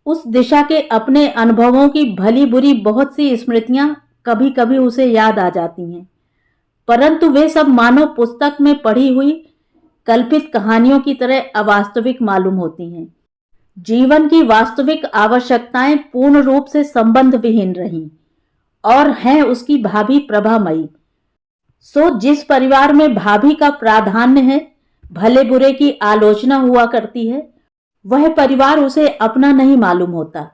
उस दिशा के अपने अनुभवों की भली बुरी बहुत सी स्मृतियां कभी कभी उसे याद आ जाती हैं, परंतु वे सब मानो पुस्तक में पढ़ी हुई कल्पित कहानियों की तरह अवास्तविक मालूम होती हैं। जीवन की वास्तविक आवश्यकताएं पूर्ण रूप से संबंध विहीन रहीं और हैं उसकी भाभी प्रभामयी। सो जिस परिवार में भाभी का प्राधान्य है, भले बुरे की आलोचना हुआ करती है, वह परिवार उसे अपना नहीं मालूम होता।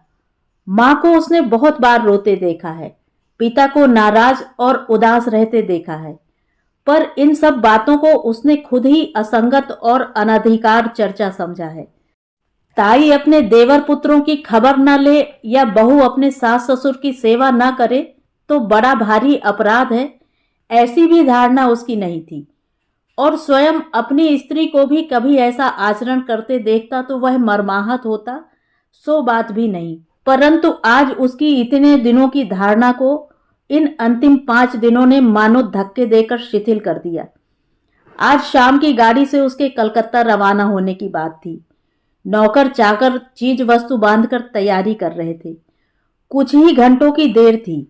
मां को उसने बहुत बार रोते देखा है, पिता को नाराज और उदास रहते देखा है, पर इन सब बातों को उसने खुद ही असंगत और अनधिकार चर्चा समझा है। ताई अपने देवर पुत्रों की खबर न ले या बहू अपने सास ससुर की सेवा न करे तो बड़ा भारी अपराध है, ऐसी भी धारणा उसकी नहीं थी। और स्वयं अपनी स्त्री को भी कभी ऐसा आचरण करते देखता तो वह मर्माहत होता, सो बात भी नहीं। परंतु आज उसकी इतने दिनों की धारणा को इन अंतिम 5 दिनों ने मानो धक्के देकर शिथिल कर दिया। आज शाम की गाड़ी से उसके कलकत्ता रवाना होने की बात थी। नौकर चाकर चीज वस्तु बांधकर तैयारी कर रहे थे। कुछ ही घंटों की देर थी।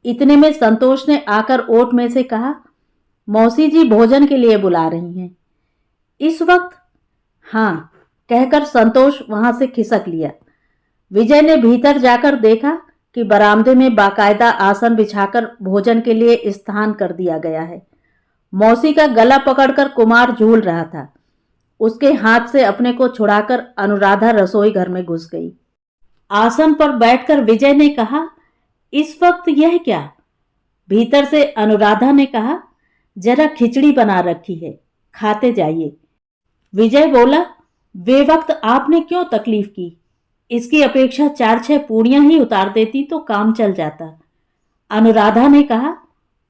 इतने में संतोष ने आकर ओट में से कहा, मौसी जी भोजन के लिए बुला रही हैं। इस वक्त? हाँ, कहकर संतोष वहां से खिसक लिया। विजय ने भीतर जाकर देखा कि बरामदे में बाकायदा आसन बिछाकर भोजन के लिए स्थान कर दिया गया है। मौसी का गला पकड़कर कुमार झूल रहा था। उसके हाथ से अपने को छुड़ाकर अनुराधा रसोई घर में घुस गई। आसन पर बैठकर विजय ने कहा, इस वक्त यह क्या? भीतर से अनुराधा ने कहा, जरा खिचड़ी बना रखी है, खाते जाइए। विजय बोला, वे वक्त आपने क्यों तकलीफ की? इसकी अपेक्षा 4-6 पूड़ियां ही उतार देती तो काम चल जाता। अनुराधा ने कहा,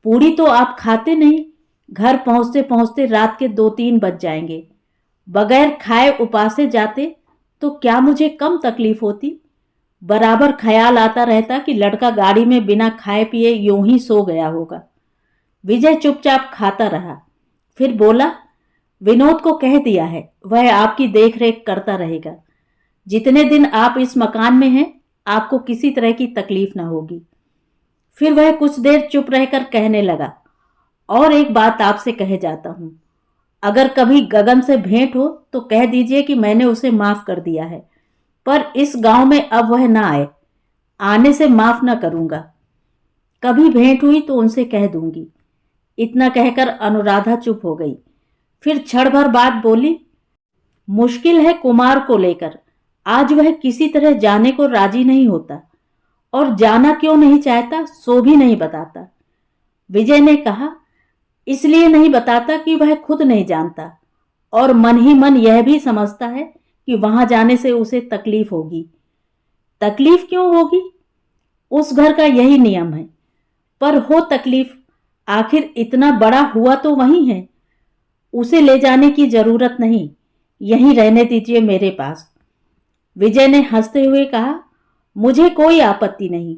पूड़ी तो आप खाते नहीं, घर पहुंचते पहुंचते रात के 2-3 बज जाएंगे। बगैर खाए उपासे जाते तो क्या मुझे कम तकलीफ होती? बराबर ख्याल आता रहता कि लड़का गाड़ी में बिना खाए पिए यूं ही सो गया होगा। विजय चुपचाप खाता रहा, फिर बोला, विनोद को कह दिया है, वह आपकी देखरेख करता रहेगा। जितने दिन आप इस मकान में हैं, आपको किसी तरह की तकलीफ न होगी। फिर वह कुछ देर चुप रहकर कहने लगा, और एक बात आपसे कहे जाता हूं, अगर कभी गगन से भेंट हो तो कह दीजिए कि मैंने उसे माफ कर दिया है, पर इस गांव में अब वह ना आए, आने से माफ न करूंगा। कभी भेंट हुई तो उनसे कह दूंगी। इतना कहकर अनुराधा चुप हो गई। फिर क्षण भर बाद बोली, मुश्किल है कुमार को लेकर। आज वह किसी तरह जाने को राजी नहीं होता, और जाना क्यों नहीं चाहता सो भी नहीं बताता। विजय ने कहा, इसलिए नहीं बताता कि वह खुद नहीं जानता, और मन ही मन यह भी समझता है कि वहां जाने से उसे तकलीफ होगी। तकलीफ क्यों होगी? उस घर का यही नियम है। पर हो तकलीफ, आखिर इतना बड़ा हुआ तो वही है। उसे ले जाने की जरूरत नहीं, यहीं रहने दीजिए मेरे पास। विजय ने हंसते हुए कहा, मुझे कोई आपत्ति नहीं,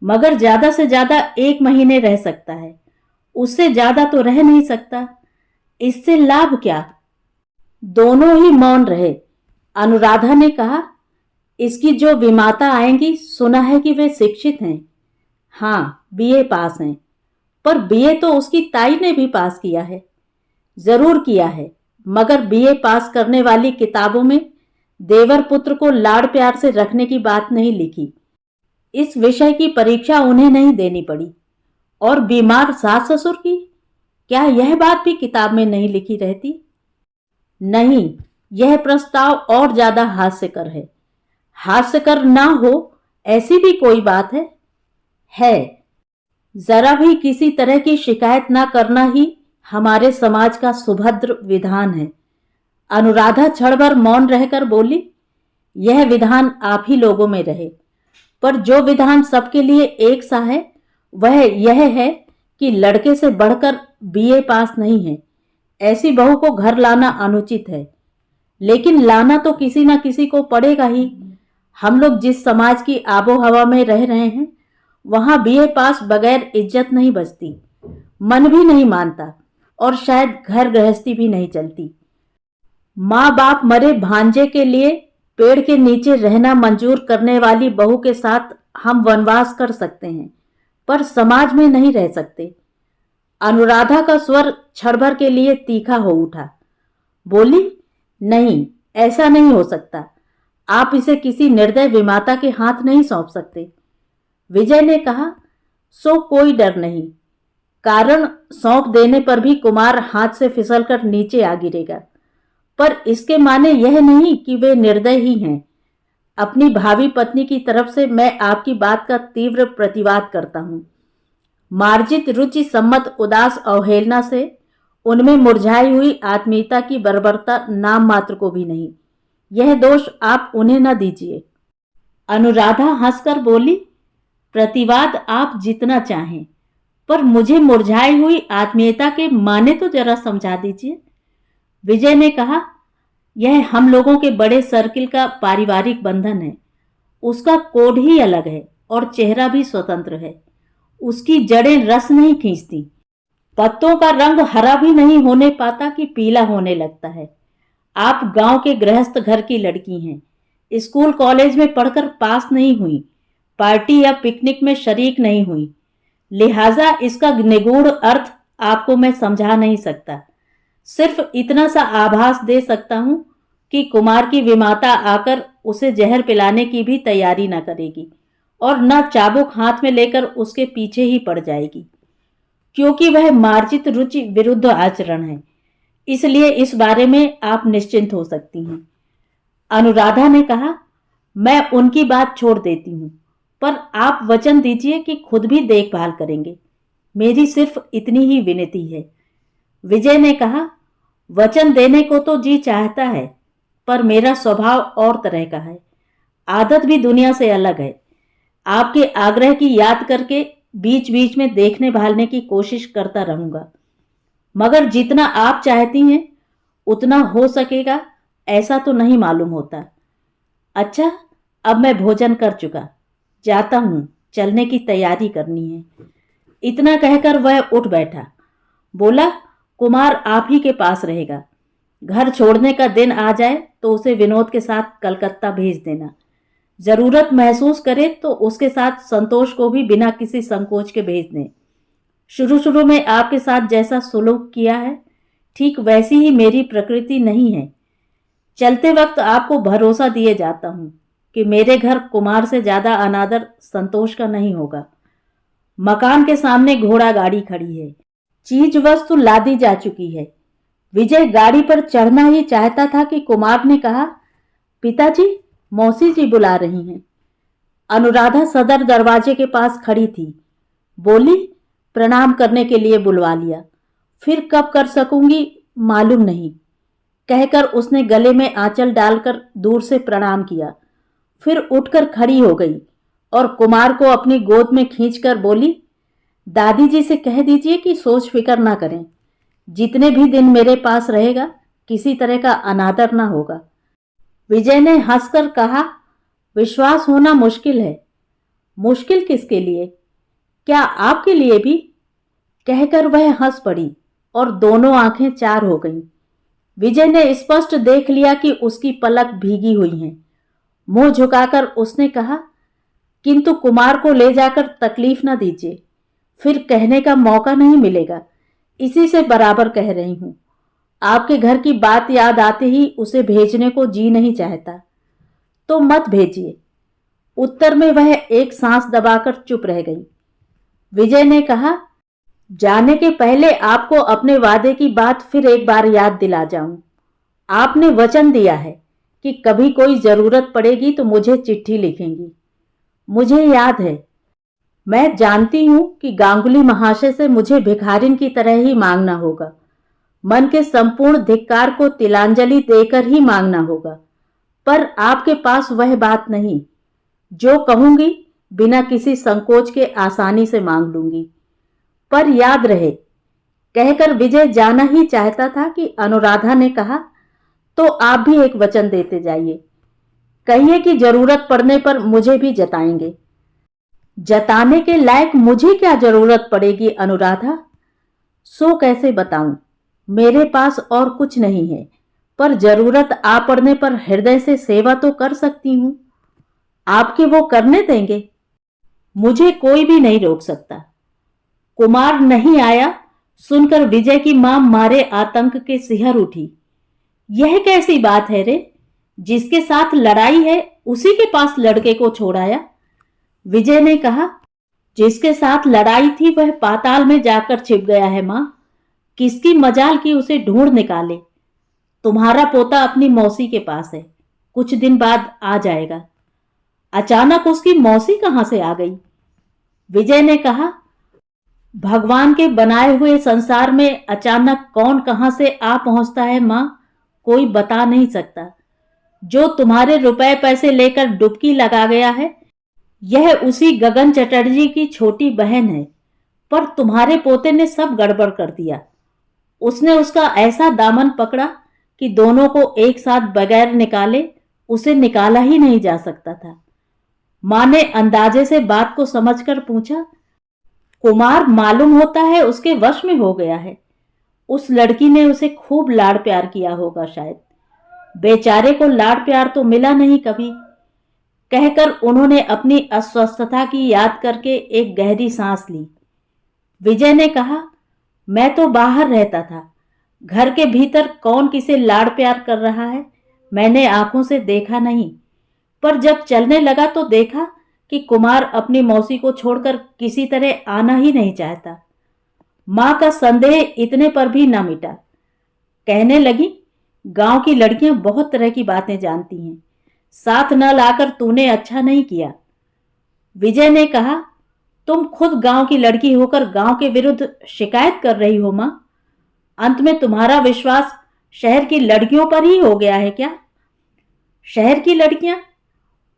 मगर ज्यादा से ज्यादा 1 महीने रह सकता है, उससे ज्यादा तो रह नहीं सकता। इससे लाभ क्या? दोनों ही मौन रहे। अनुराधा ने कहा, इसकी जो विमाता आएंगी, सुना है कि वे शिक्षित हैं। हाँ, बीए पास हैं। पर बीए तो उसकी ताई ने भी पास किया है। जरूर किया है, मगर बीए पास करने वाली किताबों में देवर पुत्र को लाड़ प्यार से रखने की बात नहीं लिखी। इस विषय की परीक्षा उन्हें नहीं देनी पड़ी। और बीमार सास ससुर की, क्या यह बात भी किताब में नहीं लिखी रहती? नहीं, यह प्रस्ताव और ज्यादा हास्यकर है। हास्यकर ना हो ऐसी भी कोई बात है? है। जरा भी किसी तरह की शिकायत ना करना ही हमारे समाज का सुभद्र विधान है। अनुराधा क्षण भर मौन रहकर बोली, यह विधान आप ही लोगों में रहे, पर जो विधान सबके लिए एक सा है वह यह है कि लड़के से बढ़कर बीए पास नहीं है, ऐसी बहू को घर लाना अनुचित है। लेकिन लाना तो किसी ना किसी को पड़ेगा ही। हम लोग जिस समाज की आबो हवा में रह रहे हैं, वहां बीए पास बगैर इज्जत नहीं बचती, मन भी नहीं मानता, और शायद घर गृहस्थी भी नहीं चलती। माँ बाप मरे भांजे के लिए पेड़ के नीचे रहना मंजूर करने वाली बहू के साथ हम वनवास कर सकते हैं, पर समाज में नहीं रह सकते। अनुराधा का स्वर क्षण भर के लिए तीखा हो उठा। बोली, नहीं, ऐसा नहीं हो सकता। आप इसे किसी निर्दय विमाता के हाथ नहीं सौंप सकते। विजय ने कहा, सो कोई डर नहीं। कारण सौंप देने पर भी कुमार हाथ से फिसलकर नीचे आ गिरेगा, पर इसके माने यह नहीं कि वे निर्दय ही हैं। अपनी भावी पत्नी की तरफ से मैं आपकी बात का तीव्र प्रतिवाद करता हूं। मार्जित रुचि सम्मत उदास अवहेलना से उनमें मुरझाई हुई आत्मीयता की बर्बरता नाम मात्र को भी नहीं। यह दोष आप उन्हें न दीजिए। अनुराधा हंसकर बोली, प्रतिवाद आप जितना चाहें, पर मुझे मुरझाई हुई आत्मीयता के माने तो जरा समझा दीजिए। विजय ने कहा, यह हम लोगों के बड़े सर्किल का पारिवारिक बंधन है। उसका कोड ही अलग है और चेहरा भी स्वतंत्र है। उसकी जड़ें रस नहीं खींचती। पत्तों का रंग हरा भी नहीं होने पाता कि पीला होने लगता है। आप गांव के गृहस्थ घर की लड़की हैं। स्कूल कॉलेज में पढ़कर पास नहीं हुई, पार्टी या पिकनिक में शरीक नहीं हुई, लिहाजा इसका निगूढ़ अर्थ आपको मैं समझा नहीं सकता। सिर्फ इतना सा आभास दे सकता हूं कि कुमार की विमाता आकर उसे जहर पिलाने की भी तैयारी न करेगी और न चाबुक हाथ में लेकर उसके पीछे ही पड़ जाएगी, क्योंकि वह मार्जित रुचि विरुद्ध आचरण है। इसलिए इस बारे में आप निश्चिंत हो सकती हैं। अनुराधा ने कहा, मैं उनकी बात छोड़ देती हूं, पर आप वचन दीजिए कि खुद भी देखभाल करेंगे। मेरी सिर्फ इतनी ही विनती है। विजय ने कहा, वचन देने को तो जी चाहता है, पर मेरा स्वभाव और तरह का है। आदत भी दुनिया से अलग है। आपके आग्रह की याद करके बीच बीच में देखने भालने की कोशिश करता रहूंगा, मगर जितना आप चाहती हैं उतना हो सकेगा ऐसा तो नहीं मालूम होता। अच्छा, अब मैं भोजन कर चुका, जाता हूं, चलने की तैयारी करनी है। इतना कहकर वह उठ बैठा। बोला, कुमार आप ही के पास रहेगा। घर छोड़ने का दिन आ जाए तो उसे विनोद के साथ कलकत्ता भेज देना। जरूरत महसूस करे तो उसके साथ संतोष को भी बिना किसी संकोच के भेज दें। शुरू शुरू में आपके साथ जैसा सुलूक किया है, ठीक वैसी ही मेरी प्रकृति नहीं है। चलते वक्त आपको भरोसा दिए जाता हूं कि मेरे घर कुमार से ज्यादा अनादर संतोष का नहीं होगा। मकान के सामने घोड़ा गाड़ी खड़ी है, चीज वस्तु लादी जा चुकी है। विजय गाड़ी पर चढ़ना ही चाहता था कि कुमार ने कहा, पिताजी, मौसी जी बुला रही हैं। अनुराधा सदर दरवाजे के पास खड़ी थी। बोली, प्रणाम करने के लिए बुलवा लिया, फिर कब कर सकूंगी मालूम नहीं, कहकर उसने गले में आंचल डालकर दूर से प्रणाम किया। फिर उठकर खड़ी हो गई और कुमार को अपनी गोद में खींचकर बोली, दादी जी से कह दीजिए कि सोच फिकर ना करें। जितने भी दिन मेरे पास रहेगा किसी तरह का अनादर ना होगा। विजय ने हंसकर कहा, विश्वास होना मुश्किल है। मुश्किल किसके लिए? क्या आपके लिए भी? कहकर वह हंस पड़ी और दोनों आंखें चार हो गईं। विजय ने स्पष्ट देख लिया कि उसकी पलक भीगी हुई हैं। मुंह झुकाकर उसने कहा, किंतु कुमार को ले जाकर तकलीफ न दीजिए, फिर कहने का मौका नहीं मिलेगा। इसी से बराबर कह रही हूं। आपके घर की बात याद आते ही उसे भेजने को जी नहीं चाहता। तो मत भेजिए। उत्तर में वह एक सांस दबाकर चुप रह गई। विजय ने कहा, जाने के पहले आपको अपने वादे की बात फिर एक बार याद दिला जाऊं। आपने वचन दिया है कि कभी कोई जरूरत पड़ेगी तो मुझे चिट्ठी लिखेंगी। मुझे याद है। मैं जानती हूं कि गांगुली महाशय से मुझे भिखारिन की तरह ही मांगना होगा। मन के संपूर्ण धिक्कार को तिलांजलि देकर ही मांगना होगा। पर आपके पास वह बात नहीं। जो कहूंगी बिना किसी संकोच के आसानी से मांग लूंगी। पर याद रहे, कहकर विजय जाना ही चाहता था कि अनुराधा ने कहा, तो आप भी एक वचन देते जाइए। कहिए कि जरूरत पड़ने पर मुझे भी जताएंगे। जताने के लायक मुझे क्या जरूरत पड़ेगी अनुराधा? सो कैसे बताऊं? मेरे पास और कुछ नहीं है, पर जरूरत आ पड़ने पर हृदय से सेवा तो कर सकती हूं। आपके वो करने देंगे? मुझे कोई भी नहीं रोक सकता। कुमार नहीं आया सुनकर विजय की मां मारे आतंक के सिहर उठी। यह कैसी बात है रे? जिसके साथ लड़ाई है उसी के पास लड़के को छोड़ाया। विजय ने कहा, जिसके साथ लड़ाई थी वह पाताल में जाकर छिप गया है मां। किसकी मजाल की उसे ढूंढ निकाले। तुम्हारा पोता अपनी मौसी के पास है, कुछ दिन बाद आ जाएगा। अचानक उसकी मौसी कहां से आ गई? विजय ने कहा, भगवान के बनाए हुए संसार में अचानक कौन कहां से आ पहुंचता है मां, कोई बता नहीं सकता। जो तुम्हारे रुपए पैसे लेकर डुबकी लगा गया है यह उसी गगन चटर्जी की छोटी बहन है। पर तुम्हारे पोते ने सब गड़बड़ कर दिया। उसने उसका ऐसा दामन पकड़ा कि दोनों को एक साथ बगैर निकाले उसे निकाला ही नहीं जा सकता था। मां ने अंदाजे से बात को समझकर पूछा, कुमार मालूम होता है उसके वश में हो गया है। उस लड़की ने उसे खूब लाड़ प्यार किया होगा शायद। बेचारे को लाड़ प्यार तो मिला नहीं कभी। कहकर उन्होंने अपनी अस्वस्थता की याद करके एक गहरी सांस ली। विजय ने कहा, मैं तो बाहर रहता था। घर के भीतर कौन किसे लाड़ प्यार कर रहा है मैंने आंखों से देखा नहीं। पर जब चलने लगा तो देखा कि कुमार अपनी मौसी को छोड़कर किसी तरह आना ही नहीं चाहता। मां का संदेह इतने पर भी न मिटा। कहने लगी, गांव की लड़कियां बहुत तरह की बातें जानती हैं। साथ न लाकर तूने अच्छा नहीं किया। विजय ने कहा, तुम खुद गांव की लड़की होकर गांव के विरुद्ध शिकायत कर रही हो मां। अंत में तुम्हारा विश्वास शहर की लड़कियों पर ही हो गया है क्या? शहर की लड़कियां?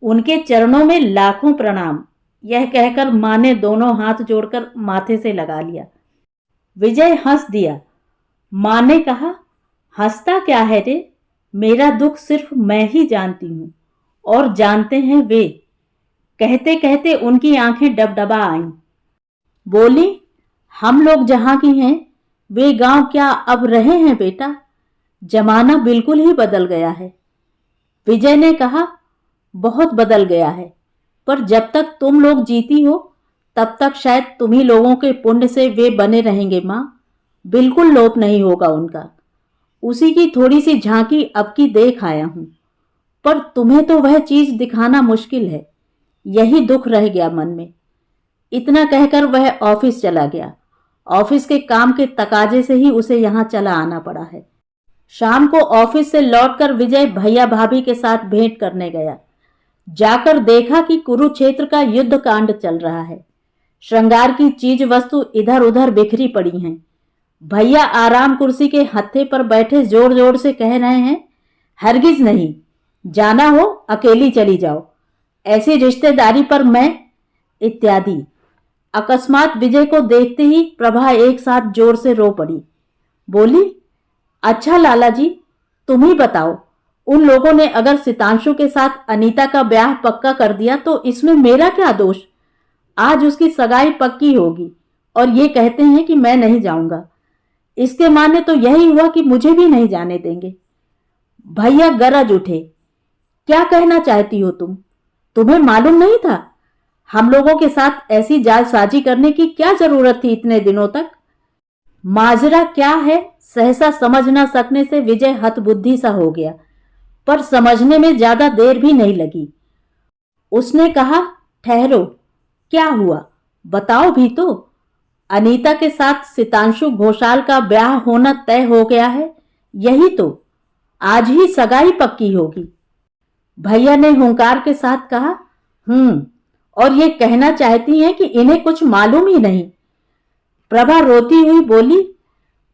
उनके चरणों में लाखों प्रणाम। यह कहकर मां ने दोनों हाथ जोड़कर माथे से लगा लिया। विजय हंस दिया। मां ने कहा, हंसता क्या है रे? मेरा दुख सिर्फ मैं ही जानती हूं और जानते हैं वे। कहते कहते उनकी आंखें डबडबा आईं। बोली, हम लोग जहां की हैं वे गांव क्या अब रहे हैं बेटा? जमाना बिल्कुल ही बदल गया है। विजय ने कहा, बहुत बदल गया है, पर जब तक तुम लोग जीती हो तब तक शायद तुम्ही लोगों के पुण्य से वे बने रहेंगे मां। बिल्कुल लोप नहीं होगा उनका। उसी की थोड़ी सी झांकी अब की देख आया हूं। पर तुम्हें तो वह चीज दिखाना मुश्किल है। यही दुख रह गया मन में। इतना कहकर वह ऑफिस चला गया। ऑफिस के काम के तकाजे से ही उसे यहां चला आना पड़ा है। शाम को ऑफिस से लौटकर विजय भैया भाभी के साथ भेंट करने गया। जाकर देखा कि कुरुक्षेत्र का युद्ध कांड चल रहा है। श्रृंगार की चीज वस्तु इधर उधर बिखरी पड़ी हैं। भैया आराम कुर्सी के हत्थे पर बैठे जोर जोर से कह रहे हैं, हरगिज नहीं, जाना हो अकेली चली जाओ। ऐसी रिश्तेदारी पर मैं, इत्यादि। अकस्मात विजय को देखते ही प्रभा एक साथ जोर से रो पड़ी। बोली, अच्छा लाला जी, तुम ही बताओ, उन लोगों ने अगर सितांशु के साथ अनीता का ब्याह पक्का कर दिया तो इसमें मेरा क्या दोष? आज उसकी सगाई पक्की होगी और ये कहते हैं कि मैं नहीं जाऊंगा। इसके माने तो यही हुआ कि मुझे भी नहीं जाने देंगे। भैया गरज उठे, क्या कहना चाहती हो तुम? तुम्हें मालूम नहीं था? हम लोगों के साथ ऐसी जालसाजी करने की क्या जरूरत थी इतने दिनों तक? माजरा क्या है सहसा समझ न सकने से विजय हतबुद्धि सा हो गया, पर समझने में ज्यादा देर भी नहीं लगी। उसने कहा, ठहरो, क्या हुआ बताओ भी तो। अनीता के साथ सितांशु घोषाल का ब्याह होना तय हो गया है, यही तो। आज ही सगाई पक्की होगी। भैया ने हुंकार के साथ कहा, और ये कहना चाहती हैं कि इन्हें कुछ मालूम ही नहीं। प्रभा रोती हुई बोली,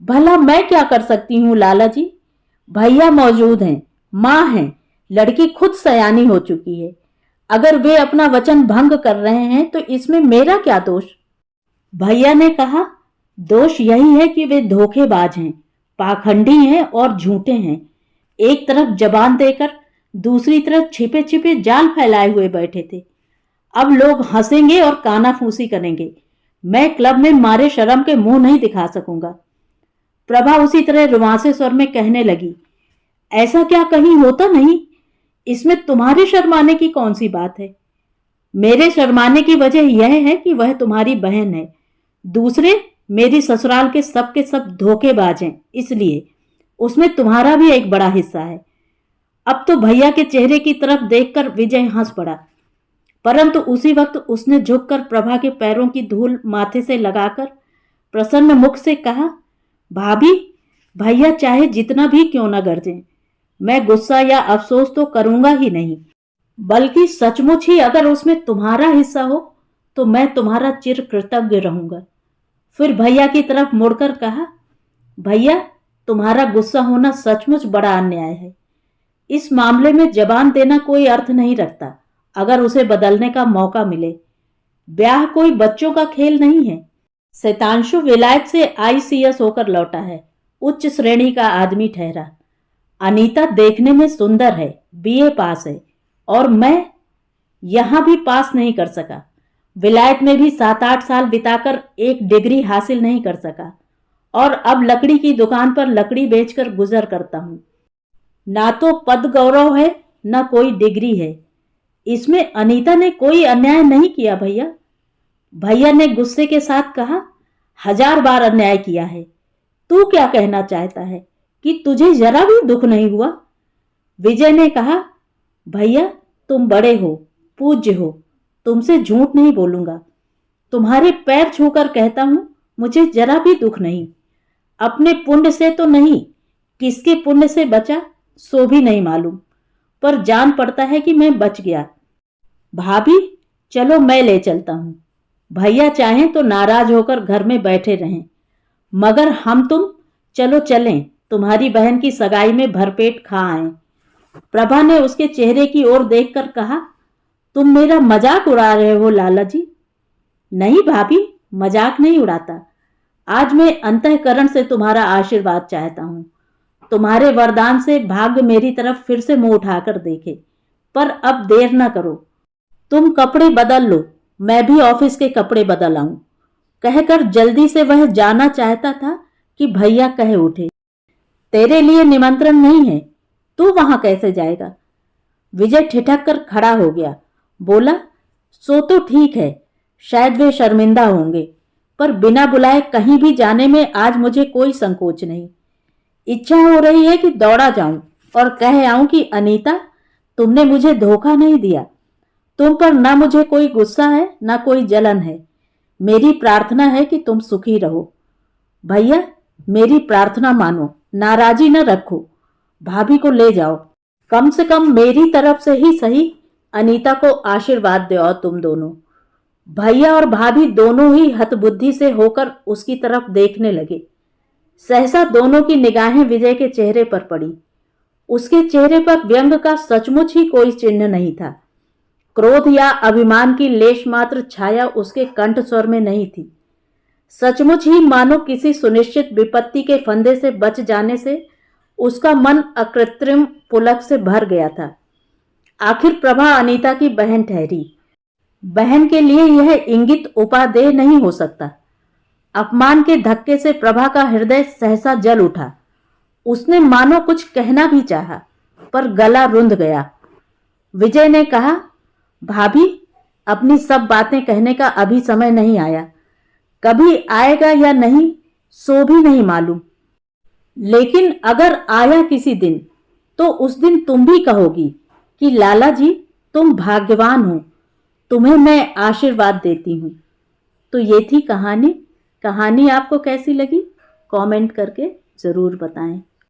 भला मैं क्या कर सकती हूं लाला जी? भैया मौजूद हैं, मां हैं, लड़की खुद सयानी हो चुकी है। अगर वे अपना वचन भंग कर रहे हैं तो इसमें मेरा क्या दोष? भैया ने कहा, दोष यही है कि वे धोखेबाज हैं, पाखंडी हैं और झूठे हैं। एक तरफ जबान देकर दूसरी तरफ छिपे छिपे जाल फैलाए हुए बैठे थे। अब लोग हंसेंगे और कानाफूसी करेंगे। मैं क्लब में मारे शर्म के मुंह नहीं दिखा सकूंगा। प्रभा उसी तरह रुआंसे स्वर में कहने लगी, ऐसा क्या कहीं होता नहीं? इसमें तुम्हारे शर्माने की कौन सी बात है? मेरे शर्माने की वजह यह है कि वह तुम्हारी बहन है। दूसरे मेरी ससुराल के सब धोखेबाज हैं, इसलिए उसमें तुम्हारा भी एक बड़ा हिस्सा है। अब तो भैया के चेहरे की तरफ देखकर विजय हंस पड़ा, परंतु उसी वक्त उसने झुककर प्रभा के पैरों की धूल माथे से लगाकर प्रसन्न मुख से कहा, भाभी, भैया चाहे जितना भी क्यों न गरजें, मैं गुस्सा या अफसोस तो करूंगा ही नहीं, बल्कि सचमुच ही अगर उसमें तुम्हारा हिस्सा हो तो मैं तुम्हारा चिर कृतज्ञ रहूंगा। फिर भैया की तरफ मुड़कर कहा, भैया, तुम्हारा गुस्सा होना सचमुच बड़ा अन्याय है। इस मामले में जबान देना कोई अर्थ नहीं रखता अगर उसे बदलने का मौका मिले। ब्याह कोई बच्चों का खेल नहीं है। सितांशु विलायत से ICS होकर लौटा है, उच्च श्रेणी का आदमी ठहरा। अनीता देखने में सुंदर है, BA पास है, और मैं यहां भी पास नहीं कर सका। विलायत में भी 7-8 साल बिताकर एक डिग्री हासिल नहीं कर सका, और अब लकड़ी की दुकान पर लकड़ी बेचकर गुजर करता हूं। ना तो पद गौरव है, ना कोई डिग्री है। इसमें अनीता ने कोई अन्याय नहीं किया भैया। भैया ने गुस्से के साथ कहा, 1000 बार अन्याय किया है। तू क्या कहना चाहता है कि तुझे जरा भी दुख नहीं हुआ? विजय ने कहा, भैया, तुम बड़े हो, पूज्य हो, तुमसे झूठ नहीं बोलूंगा। तुम्हारे पैर छूकर कहता हूं, मुझे जरा भी दुख नहीं। अपने पुण्य से तो नहीं, किसके पुण्य से बचा सो भी नहीं मालूम, पर जान पड़ता है कि मैं बच गया। भाभी, चलो मैं ले चलता हूं। भैया चाहें तो नाराज होकर घर में बैठे रहें, मगर हम तुम चलो चलें, तुम्हारी बहन की सगाई में भरपेट खा आए। प्रभा ने उसके चेहरे की ओर देखकर कहा, तुम मेरा मजाक उड़ा रहे हो लाला जी? नहीं भाभी, मजाक नहीं उड़ाता। आज मैं अंतःकरण से तुम्हारा आशीर्वाद चाहता हूं। तुम्हारे वरदान से भाग्य मेरी तरफ फिर से मुंह उठाकर देखे, पर अब देर न करो। तुम कपड़े बदल लो, मैं भी ऑफिस के कपड़े बदल आऊं। कहकर जल्दी से वह जाना चाहता था कि भैया कहे उठे, तेरे लिए निमंत्रण नहीं है, तू वहां कैसे जाएगा? विजय ठिठक कर खड़ा हो गया, बोला, सो तो ठीक है, शायद वे शर्मिंदा होंगे, पर बिना बुलाए कहीं भी जाने में आज मुझे कोई संकोच नहीं। इच्छा हो रही है कि दौड़ा जाऊं और कह आऊं कि अनीता, तुमने मुझे धोखा नहीं दिया। तुम पर ना मुझे कोई गुस्सा है, ना कोई जलन है। मेरी प्रार्थना है कि तुम सुखी रहो। भैया, मेरी प्रार्थना मानो, नाराजी न रखो। भाभी को ले जाओ, कम से कम मेरी तरफ से ही सही अनीता को आशीर्वाद दो तुम दोनों। भैया और भाभी दोनों ही हतबुद्धि से होकर उसकी तरफ देखने लगे। सहसा दोनों की निगाहें विजय के चेहरे पर पड़ी। उसके चेहरे पर व्यंग का सचमुच ही कोई चिन्ह नहीं था। क्रोध या अभिमान की लेश मात्र छाया उसके कंठ स्वर में नहीं थी। सचमुच ही मानो किसी सुनिश्चित विपत्ति के फंदे से बच जाने से उसका मन अकृत्रिम पुलक से भर गया था। आखिर प्रभा अनीता की बहन ठहरी। बहन के लिए यह इंगित उपादेय नहीं हो सकता। अपमान के धक्के से प्रभा का हृदय सहसा जल उठा। उसने मानो कुछ कहना भी चाहा, पर गला रुंध गया। विजय ने कहा, भाभी, अपनी सब बातें कहने का अभी समय नहीं आया। कभी आएगा या नहीं सो भी नहीं मालूम, लेकिन अगर आया किसी दिन तो उस दिन तुम भी कहोगी कि लाला जी तुम भाग्यवान हो, तुम्हें मैं आशीर्वाद देती हूँ। तो ये थी कहानी। कहानी आपको कैसी लगी कमेंट करके ज़रूर बताएं।